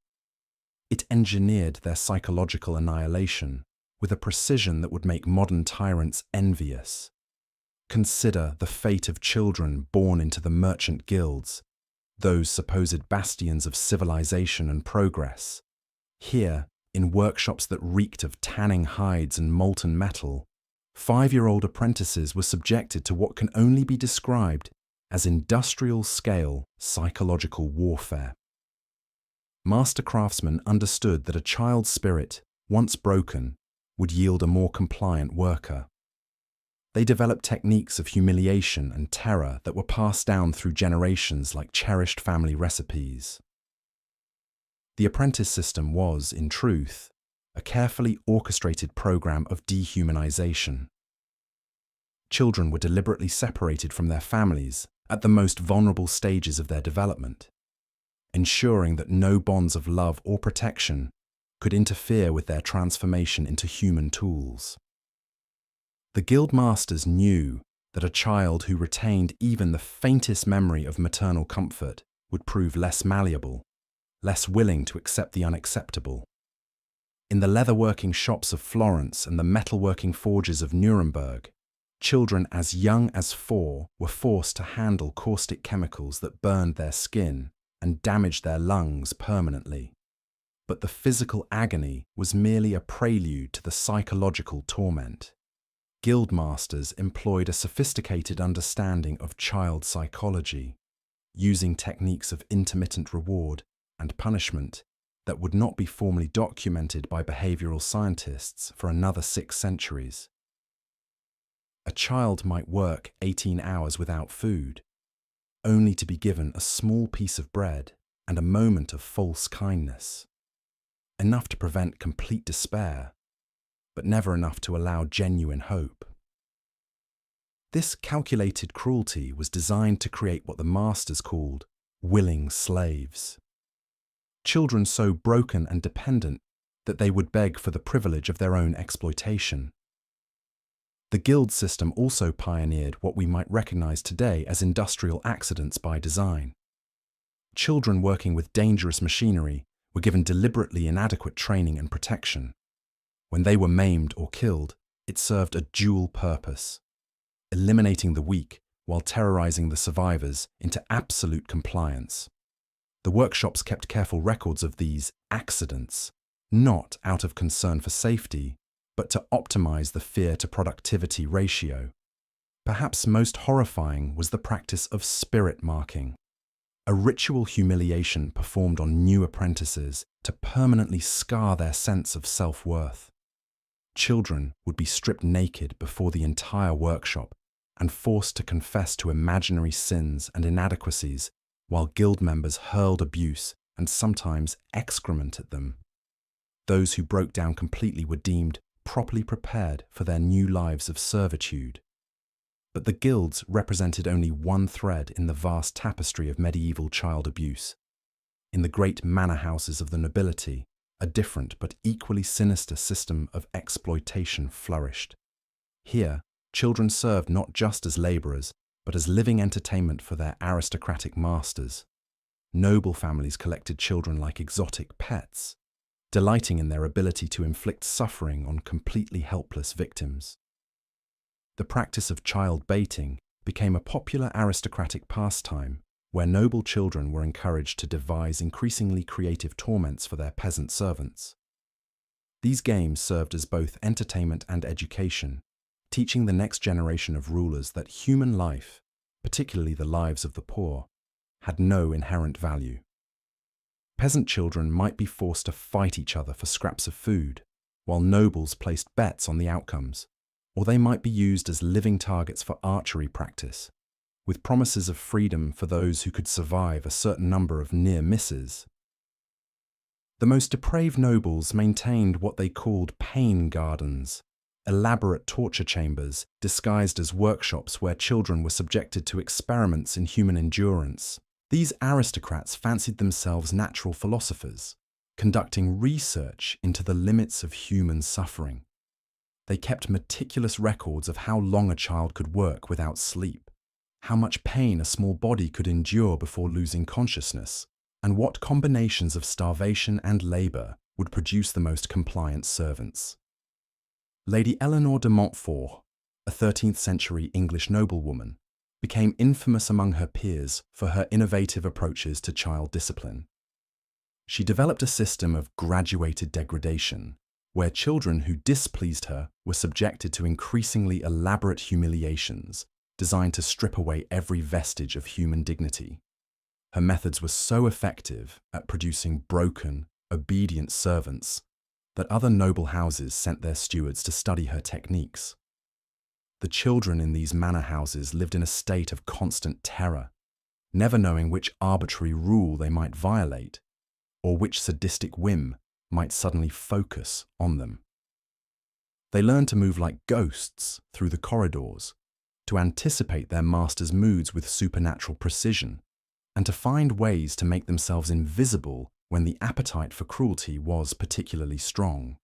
It engineered their psychological annihilation with a precision that would make modern tyrants envious. Consider the fate of children born into the merchant guilds, those supposed bastions of civilization and progress. Here, in workshops that reeked of tanning hides and molten metal, 5-year-old apprentices were subjected to what can only be described as industrial-scale psychological warfare. Master craftsmen understood that a child's spirit, once broken, would yield a more compliant worker. They developed techniques of humiliation and terror that were passed down through generations like cherished family recipes. The apprentice system was, in truth, a carefully orchestrated program of dehumanization. Children were deliberately separated from their families at the most vulnerable stages of their development, ensuring that no bonds of love or protection could interfere with their transformation into human tools. The guild masters knew that a child who retained even the faintest memory of maternal comfort would prove less malleable, less willing to accept the unacceptable. In the leatherworking shops of Florence and the metalworking forges of Nuremberg, children as young as 4 were forced to handle caustic chemicals that burned their skin and damaged their lungs permanently. But the physical agony was merely a prelude to the psychological torment. Guildmasters employed a sophisticated understanding of child psychology, using techniques of intermittent reward and punishment that would not be formally documented by behavioral scientists for another 6 centuries. A child might work 18 hours without food, only to be given a small piece of bread and a moment of false kindness, enough to prevent complete despair, but never enough to allow genuine hope. This calculated cruelty was designed to create what the masters called willing slaves. Children so broken and dependent that they would beg for the privilege of their own exploitation. The guild system also pioneered what we might recognize today as industrial accidents by design. Children working with dangerous machinery were given deliberately inadequate training and protection. When they were maimed or killed, it served a dual purpose: eliminating the weak while terrorizing the survivors into absolute compliance. The workshops kept careful records of these accidents, not out of concern for safety, but to optimize the fear-to-productivity ratio. Perhaps most horrifying was the practice of spirit marking, a ritual humiliation performed on new apprentices to permanently scar their sense of self-worth. Children would be stripped naked before the entire workshop and forced to confess to imaginary sins and inadequacies, while guild members hurled abuse and sometimes excrement at them. Those who broke down completely were deemed properly prepared for their new lives of servitude. But the guilds represented only one thread in the vast tapestry of medieval child abuse. In the great manor houses of the nobility, a different but equally sinister system of exploitation flourished. Here, children served not just as labourers, but as living entertainment for their aristocratic masters. Noble families collected children like exotic pets, delighting in their ability to inflict suffering on completely helpless victims. The practice of child baiting became a popular aristocratic pastime where noble children were encouraged to devise increasingly creative torments for their peasant servants. These games served as both entertainment and education, teaching the next generation of rulers that human life, particularly the lives of the poor, had no inherent value. Peasant children might be forced to fight each other for scraps of food, while nobles placed bets on the outcomes, or they might be used as living targets for archery practice, with promises of freedom for those who could survive a certain number of near misses. The most depraved nobles maintained what they called pain gardens, elaborate torture chambers disguised as workshops where children were subjected to experiments in human endurance, These aristocrats fancied themselves natural philosophers, conducting research into the limits of human suffering. They kept meticulous records of how long a child could work without sleep, how much pain a small body could endure before losing consciousness, and what combinations of starvation and labour would produce the most compliant servants. Lady Eleanor de Montfort, a 13th-century English noblewoman, became infamous among her peers for her innovative approaches to child discipline. She developed a system of graduated degradation, where children who displeased her were subjected to increasingly elaborate humiliations designed to strip away every vestige of human dignity. Her methods were so effective at producing broken, obedient servants that other noble houses sent their stewards to study her techniques. The children in these manor houses lived in a state of constant terror, never knowing which arbitrary rule they might violate or which sadistic whim might suddenly focus on them. They learned to move like ghosts through the corridors, to anticipate their master's moods with supernatural precision, and to find ways to make themselves invisible when the appetite for cruelty was particularly strong.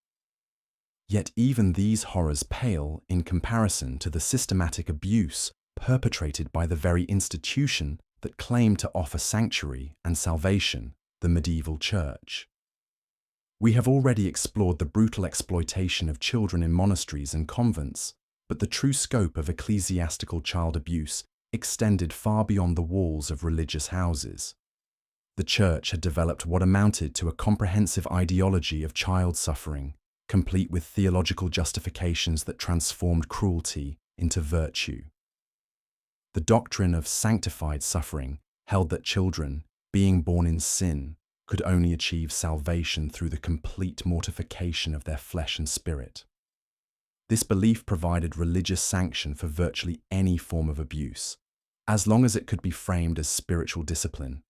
Yet even these horrors pale in comparison to the systematic abuse perpetrated by the very institution that claimed to offer sanctuary and salvation, the medieval church. We have already explored the brutal exploitation of children in monasteries and convents, but the true scope of ecclesiastical child abuse extended far beyond the walls of religious houses. The church had developed what amounted to a comprehensive ideology of child suffering, complete with theological justifications that transformed cruelty into virtue. The doctrine of sanctified suffering held that children, being born in sin, could only achieve salvation through the complete mortification of their flesh and spirit. This belief provided religious sanction for virtually any form of abuse, as long as it could be framed as spiritual discipline.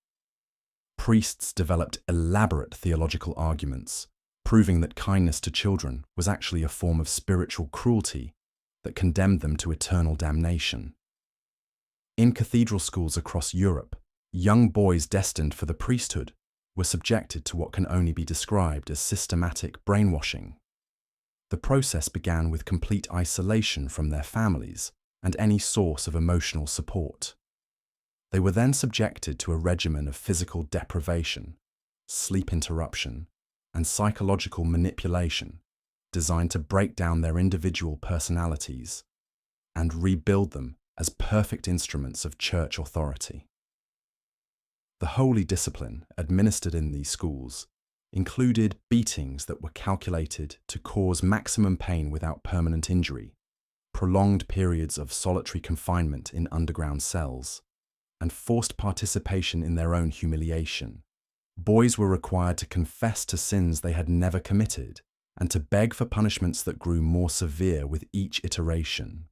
Priests developed elaborate theological arguments, proving that kindness to children was actually a form of spiritual cruelty that condemned them to eternal damnation. In cathedral schools across Europe, young boys destined for the priesthood were subjected to what can only be described as systematic brainwashing. The process began with complete isolation from their families and any source of emotional support. They were then subjected to a regimen of physical deprivation, sleep interruption, and psychological manipulation designed to break down their individual personalities and rebuild them as perfect instruments of church authority. The holy discipline administered in these schools included beatings that were calculated to cause maximum pain without permanent injury, prolonged periods of solitary confinement in underground cells, and forced participation in their own humiliation. Boys were required to confess to sins they had never committed and to beg for punishments that grew more severe with each iteration.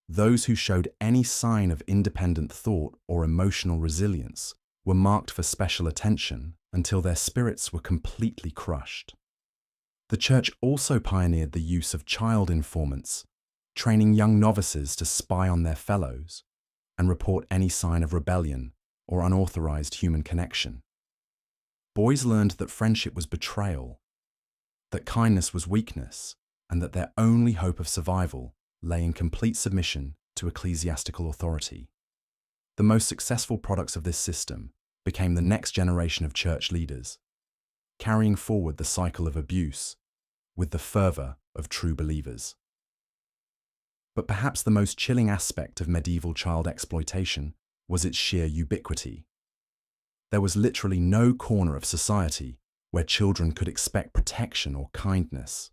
Those who showed any sign of independent thought or emotional resilience were marked for special attention until their spirits were completely crushed. The church also pioneered the use of child informants, training young novices to spy on their fellows and report any sign of rebellion or unauthorized human connection. Boys learned that friendship was betrayal, that kindness was weakness, and that their only hope of survival lay in complete submission to ecclesiastical authority. The most successful products of this system became the next generation of church leaders, carrying forward the cycle of abuse with the fervor of true believers. But perhaps the most chilling aspect of medieval child exploitation was its sheer ubiquity. There was literally no corner of society where children could expect protection or kindness.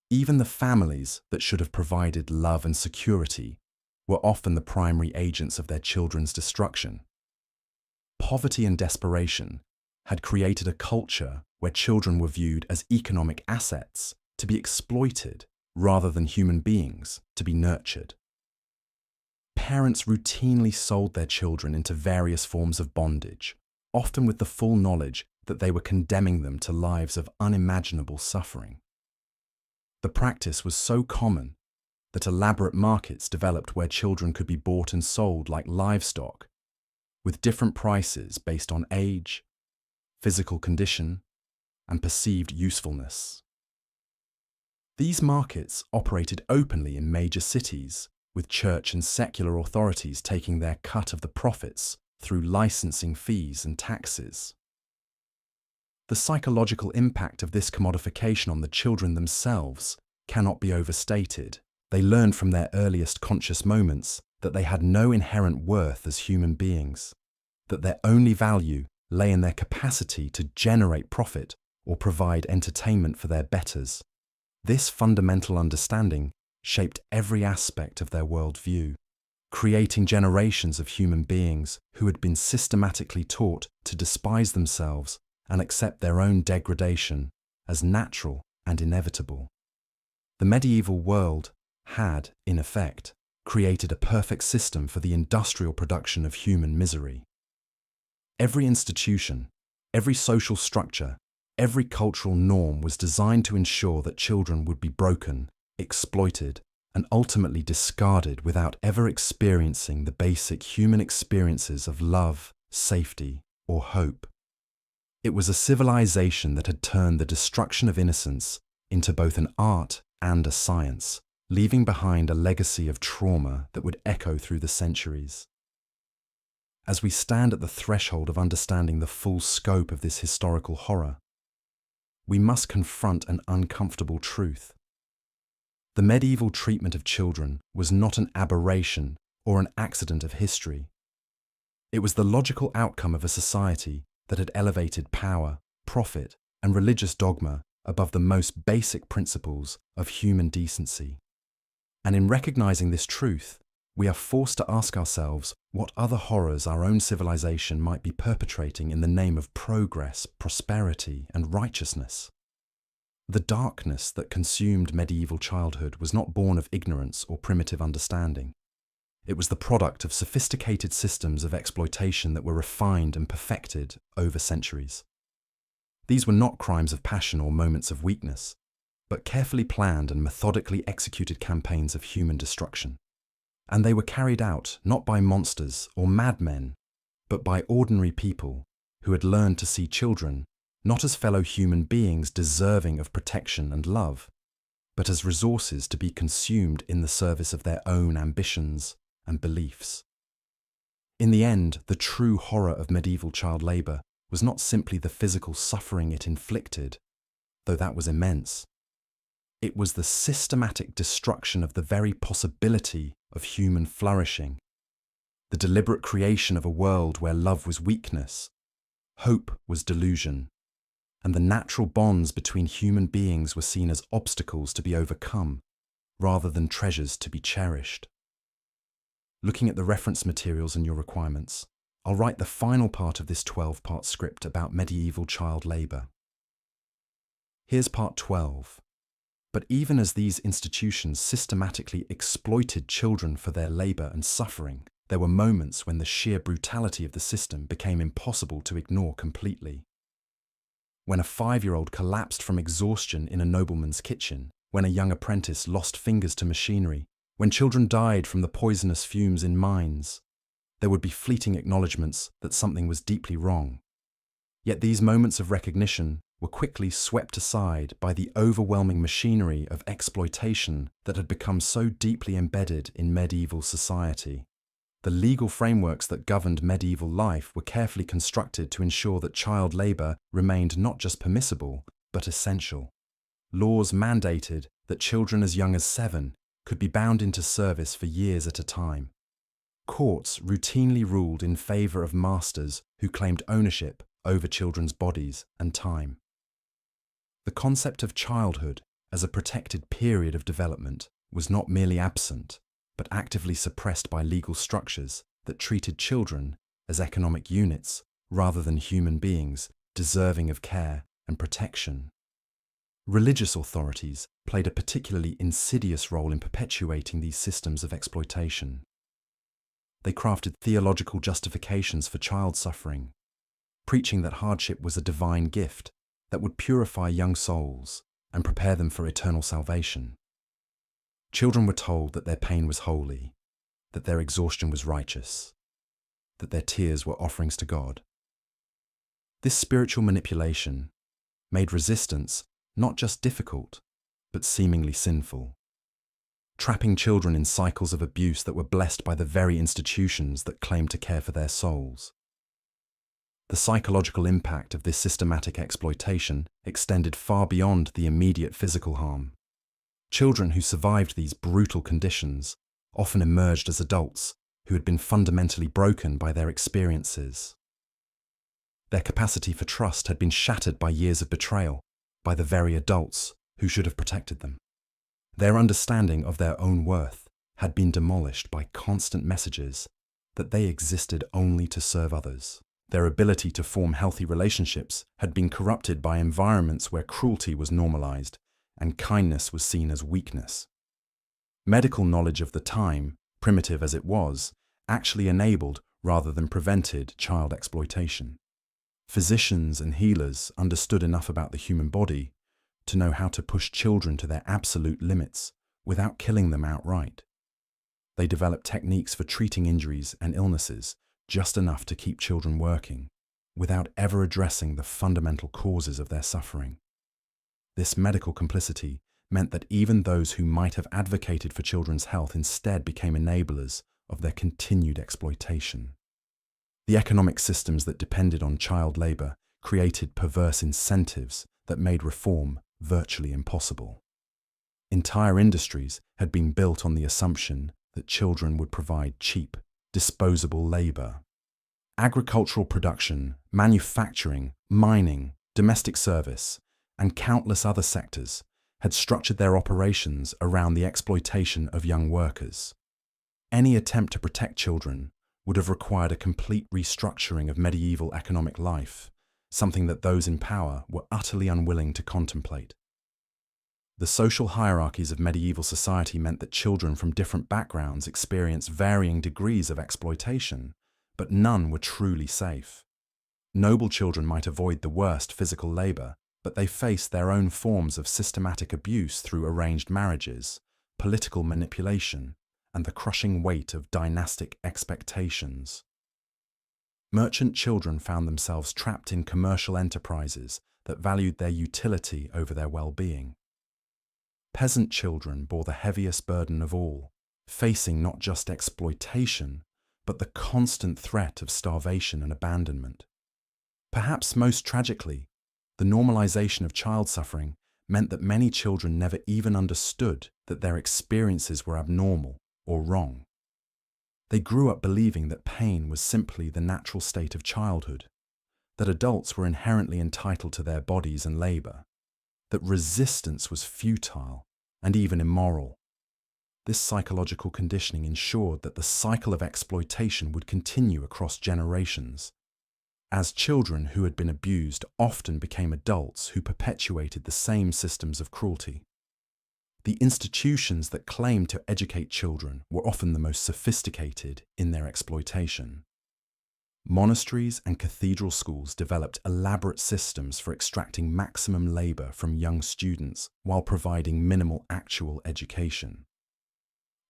Even the families that should have provided love and security were often the primary agents of their children's destruction. Poverty and desperation had created a culture where children were viewed as economic assets to be exploited rather than human beings to be nurtured. Parents routinely sold their children into various forms of bondage, often with the full knowledge that they were condemning them to lives of unimaginable suffering. The practice was so common that elaborate markets developed where children could be bought and sold like livestock, with different prices based on age, physical condition, and perceived usefulness. These markets operated openly in major cities, with church and secular authorities taking their cut of the profits through licensing fees and taxes. The psychological impact of this commodification on the children themselves cannot be overstated. They learned from their earliest conscious moments that they had no inherent worth as human beings, that their only value lay in their capacity to generate profit or provide entertainment for their betters. This fundamental understanding shaped every aspect of their worldview, creating generations of human beings who had been systematically taught to despise themselves and accept their own degradation as natural and inevitable. The medieval world had, in effect, created a perfect system for the industrial production of human misery. Every institution, every social structure, every cultural norm was designed to ensure that children would be broken, exploited, and ultimately discarded without ever experiencing the basic human experiences of love, safety, or hope. It was a civilization that had turned the destruction of innocence into both an art and a science, leaving behind a legacy of trauma that would echo through the centuries. As we stand at the threshold of understanding the full scope of this historical horror, we must confront an uncomfortable truth. The medieval treatment of children was not an aberration or an accident of history. It was the logical outcome of a society that had elevated power, profit, and religious dogma above the most basic principles of human decency. And in recognizing this truth, we are forced to ask ourselves what other horrors our own civilization might be perpetrating in the name of progress, prosperity, and righteousness. The darkness that consumed medieval childhood was not born of ignorance or primitive understanding. It was the product of sophisticated systems of exploitation that were refined and perfected over centuries. These were not crimes of passion or moments of weakness, but carefully planned and methodically executed campaigns of human destruction. And they were carried out not by monsters or madmen, but by ordinary people who had learned to see children not as fellow human beings deserving of protection and love, but as resources to be consumed in the service of their own ambitions and beliefs. In the end, the true horror of medieval child labour was not simply the physical suffering it inflicted, though that was immense. It was the systematic destruction of the very possibility of human flourishing, the deliberate creation of a world where love was weakness, hope was delusion, and the natural bonds between human beings were seen as obstacles to be overcome, rather than treasures to be cherished. Looking at the reference materials and your requirements, I'll write the final part of this 12-part script about medieval child labour. Here's part 12. But even as these institutions systematically exploited children for their labour and suffering, there were moments when the sheer brutality of the system became impossible to ignore completely. When a 5-year-old collapsed from exhaustion in a nobleman's kitchen, when a young apprentice lost fingers to machinery, when children died from the poisonous fumes in mines, there would be fleeting acknowledgements that something was deeply wrong. Yet these moments of recognition were quickly swept aside by the overwhelming machinery of exploitation that had become so deeply embedded in medieval society. The legal frameworks that governed medieval life were carefully constructed to ensure that child labour remained not just permissible, but essential. Laws mandated that children as young as 7 could be bound into service for years at a time. Courts routinely ruled in favour of masters who claimed ownership over children's bodies and time. The concept of childhood as a protected period of development was not merely absent, but actively suppressed by legal structures that treated children as economic units rather than human beings deserving of care and protection. Religious authorities played a particularly insidious role in perpetuating these systems of exploitation. They crafted theological justifications for child suffering, preaching that hardship was a divine gift that would purify young souls and prepare them for eternal salvation. Children were told that their pain was holy, that their exhaustion was righteous, that their tears were offerings to God. This spiritual manipulation made resistance not just difficult, but seemingly sinful, trapping children in cycles of abuse that were blessed by the very institutions that claimed to care for their souls. The psychological impact of this systematic exploitation extended far beyond the immediate physical harm. Children who survived these brutal conditions often emerged as adults who had been fundamentally broken by their experiences. Their capacity for trust had been shattered by years of betrayal by the very adults who should have protected them. Their understanding of their own worth had been demolished by constant messages that they existed only to serve others. Their ability to form healthy relationships had been corrupted by environments where cruelty was normalized and kindness was seen as weakness. Medical knowledge of the time, primitive as it was, actually enabled rather than prevented child exploitation. Physicians and healers understood enough about the human body to know how to push children to their absolute limits without killing them outright. They developed techniques for treating injuries and illnesses just enough to keep children working, without ever addressing the fundamental causes of their suffering. This medical complicity meant that even those who might have advocated for children's health instead became enablers of their continued exploitation. The economic systems that depended on child labor created perverse incentives that made reform virtually impossible. Entire industries had been built on the assumption that children would provide cheap, disposable labor. Agricultural production, manufacturing, mining, domestic service, and countless other sectors had structured their operations around the exploitation of young workers. Any attempt to protect children would have required a complete restructuring of medieval economic life, something that those in power were utterly unwilling to contemplate. The social hierarchies of medieval society meant that children from different backgrounds experienced varying degrees of exploitation, but none were truly safe. Noble children might avoid the worst physical labor, but they faced their own forms of systematic abuse through arranged marriages, political manipulation, and the crushing weight of dynastic expectations. Merchant children found themselves trapped in commercial enterprises that valued their utility over their well-being. Peasant children bore the heaviest burden of all, facing not just exploitation, but the constant threat of starvation and abandonment. Perhaps most tragically, the normalization of child suffering meant that many children never even understood that their experiences were abnormal or wrong. They grew up believing that pain was simply the natural state of childhood, that adults were inherently entitled to their bodies and labor, that resistance was futile and even immoral. This psychological conditioning ensured that the cycle of exploitation would continue across generations, as children who had been abused often became adults who perpetuated the same systems of cruelty. The institutions that claimed to educate children were often the most sophisticated in their exploitation. Monasteries and cathedral schools developed elaborate systems for extracting maximum labor from young students while providing minimal actual education.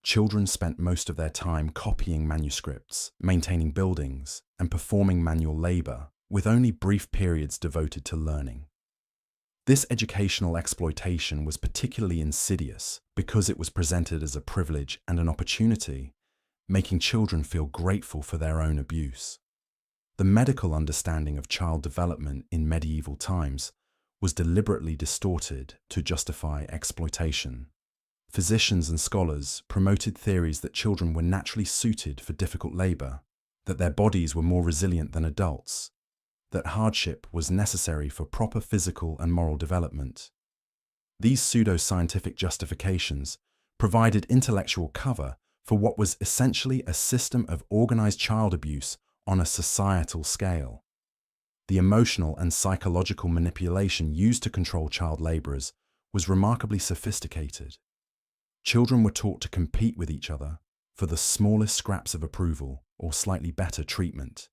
Children spent most of their time copying manuscripts, maintaining buildings, and performing manual labor, with only brief periods devoted to learning. This educational exploitation was particularly insidious because it was presented as a privilege and an opportunity, making children feel grateful for their own abuse. The medical understanding of child development in medieval times was deliberately distorted to justify exploitation. Physicians and scholars promoted theories that children were naturally suited for difficult labor, that their bodies were more resilient than adults, that hardship was necessary for proper physical and moral development. These pseudo-scientific justifications provided intellectual cover for what was essentially a system of organized child abuse on a societal scale. The emotional and psychological manipulation used to control child laborers was remarkably sophisticated. Children were taught to compete with each other for the smallest scraps of approval or slightly better treatment,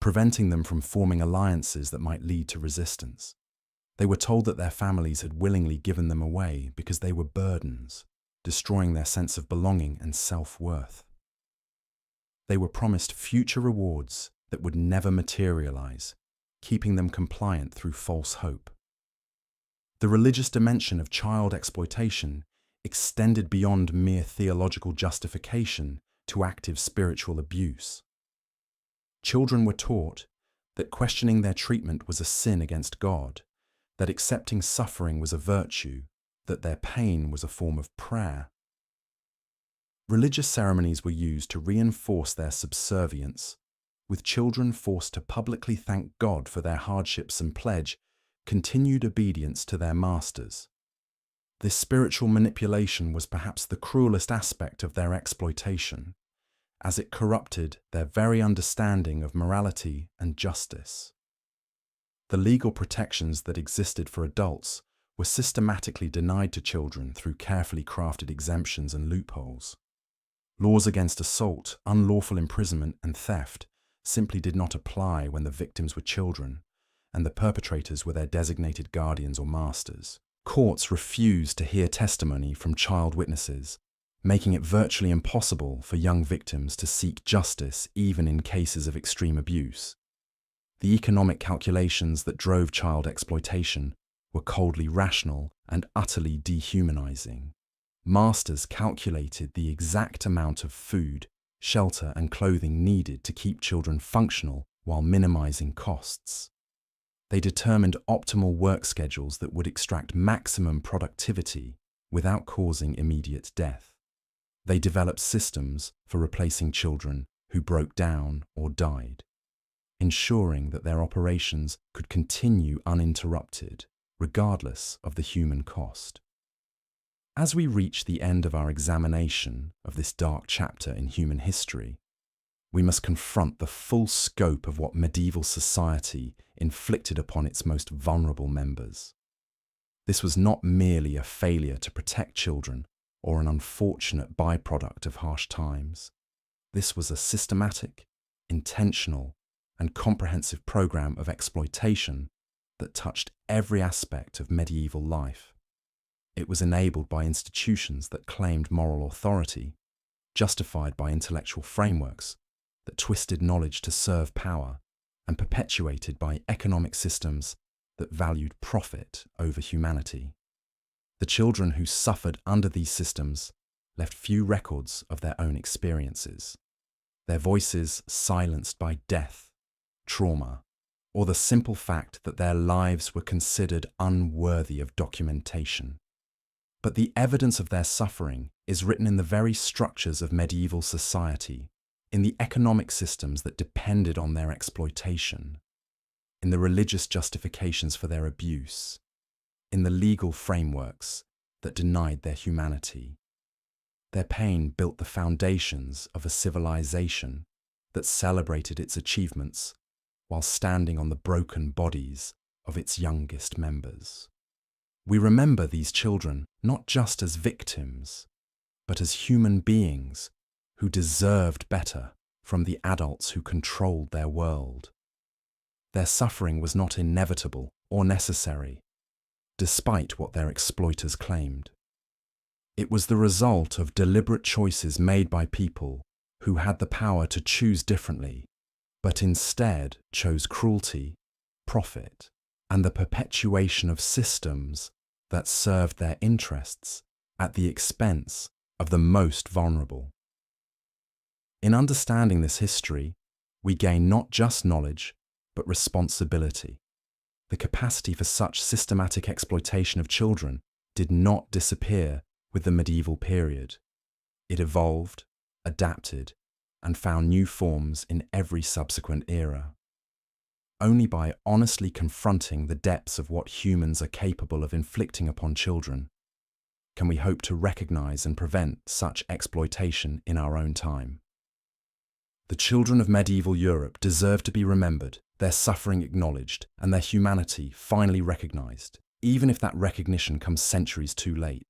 preventing them from forming alliances that might lead to resistance. They were told that their families had willingly given them away because they were burdens, destroying their sense of belonging and self-worth. They were promised future rewards that would never materialize, keeping them compliant through false hope. The religious dimension of child exploitation extended beyond mere theological justification to active spiritual abuse. Children were taught that questioning their treatment was a sin against God, that accepting suffering was a virtue, that their pain was a form of prayer. Religious ceremonies were used to reinforce their subservience, with children forced to publicly thank God for their hardships and pledge continued obedience to their masters. This spiritual manipulation was perhaps the cruelest aspect of their exploitation, as it corrupted their very understanding of morality and justice. The legal protections that existed for adults were systematically denied to children through carefully crafted exemptions and loopholes. Laws against assault, unlawful imprisonment, and theft simply did not apply when the victims were children and the perpetrators were their designated guardians or masters. Courts refused to hear testimony from child witnesses, making it virtually impossible for young victims to seek justice even in cases of extreme abuse. The economic calculations that drove child exploitation were coldly rational and utterly dehumanizing. Masters calculated the exact amount of food, shelter, and clothing needed to keep children functional while minimizing costs. They determined optimal work schedules that would extract maximum productivity without causing immediate death. They developed systems for replacing children who broke down or died, ensuring that their operations could continue uninterrupted, regardless of the human cost. As we reach the end of our examination of this dark chapter in human history, we must confront the full scope of what medieval society inflicted upon its most vulnerable members. This was not merely a failure to protect children or an unfortunate byproduct of harsh times. This was a systematic, intentional, and comprehensive program of exploitation that touched every aspect of medieval life. It was enabled by institutions that claimed moral authority, justified by intellectual frameworks that twisted knowledge to serve power, and perpetuated by economic systems that valued profit over humanity. The children who suffered under these systems left few records of their own experiences, their voices silenced by death, trauma, or the simple fact that their lives were considered unworthy of documentation. But the evidence of their suffering is written in the very structures of medieval society, in the economic systems that depended on their exploitation, in the religious justifications for their abuse, in the legal frameworks that denied their humanity. Their pain built the foundations of a civilization that celebrated its achievements while standing on the broken bodies of its youngest members. We remember these children not just as victims, but as human beings who deserved better from the adults who controlled their world. Their suffering was not inevitable or necessary, despite what their exploiters claimed. It was the result of deliberate choices made by people who had the power to choose differently, but instead chose cruelty, profit, and the perpetuation of systems that served their interests at the expense of the most vulnerable. In understanding this history, we gain not just knowledge, but responsibility. The capacity for such systematic exploitation of children did not disappear with the medieval period. It evolved, adapted, and found new forms in every subsequent era. Only by honestly confronting the depths of what humans are capable of inflicting upon children can we hope to recognize and prevent such exploitation in our own time. The children of medieval Europe deserve to be remembered, their suffering acknowledged, and their humanity finally recognized, even if that recognition comes centuries too late.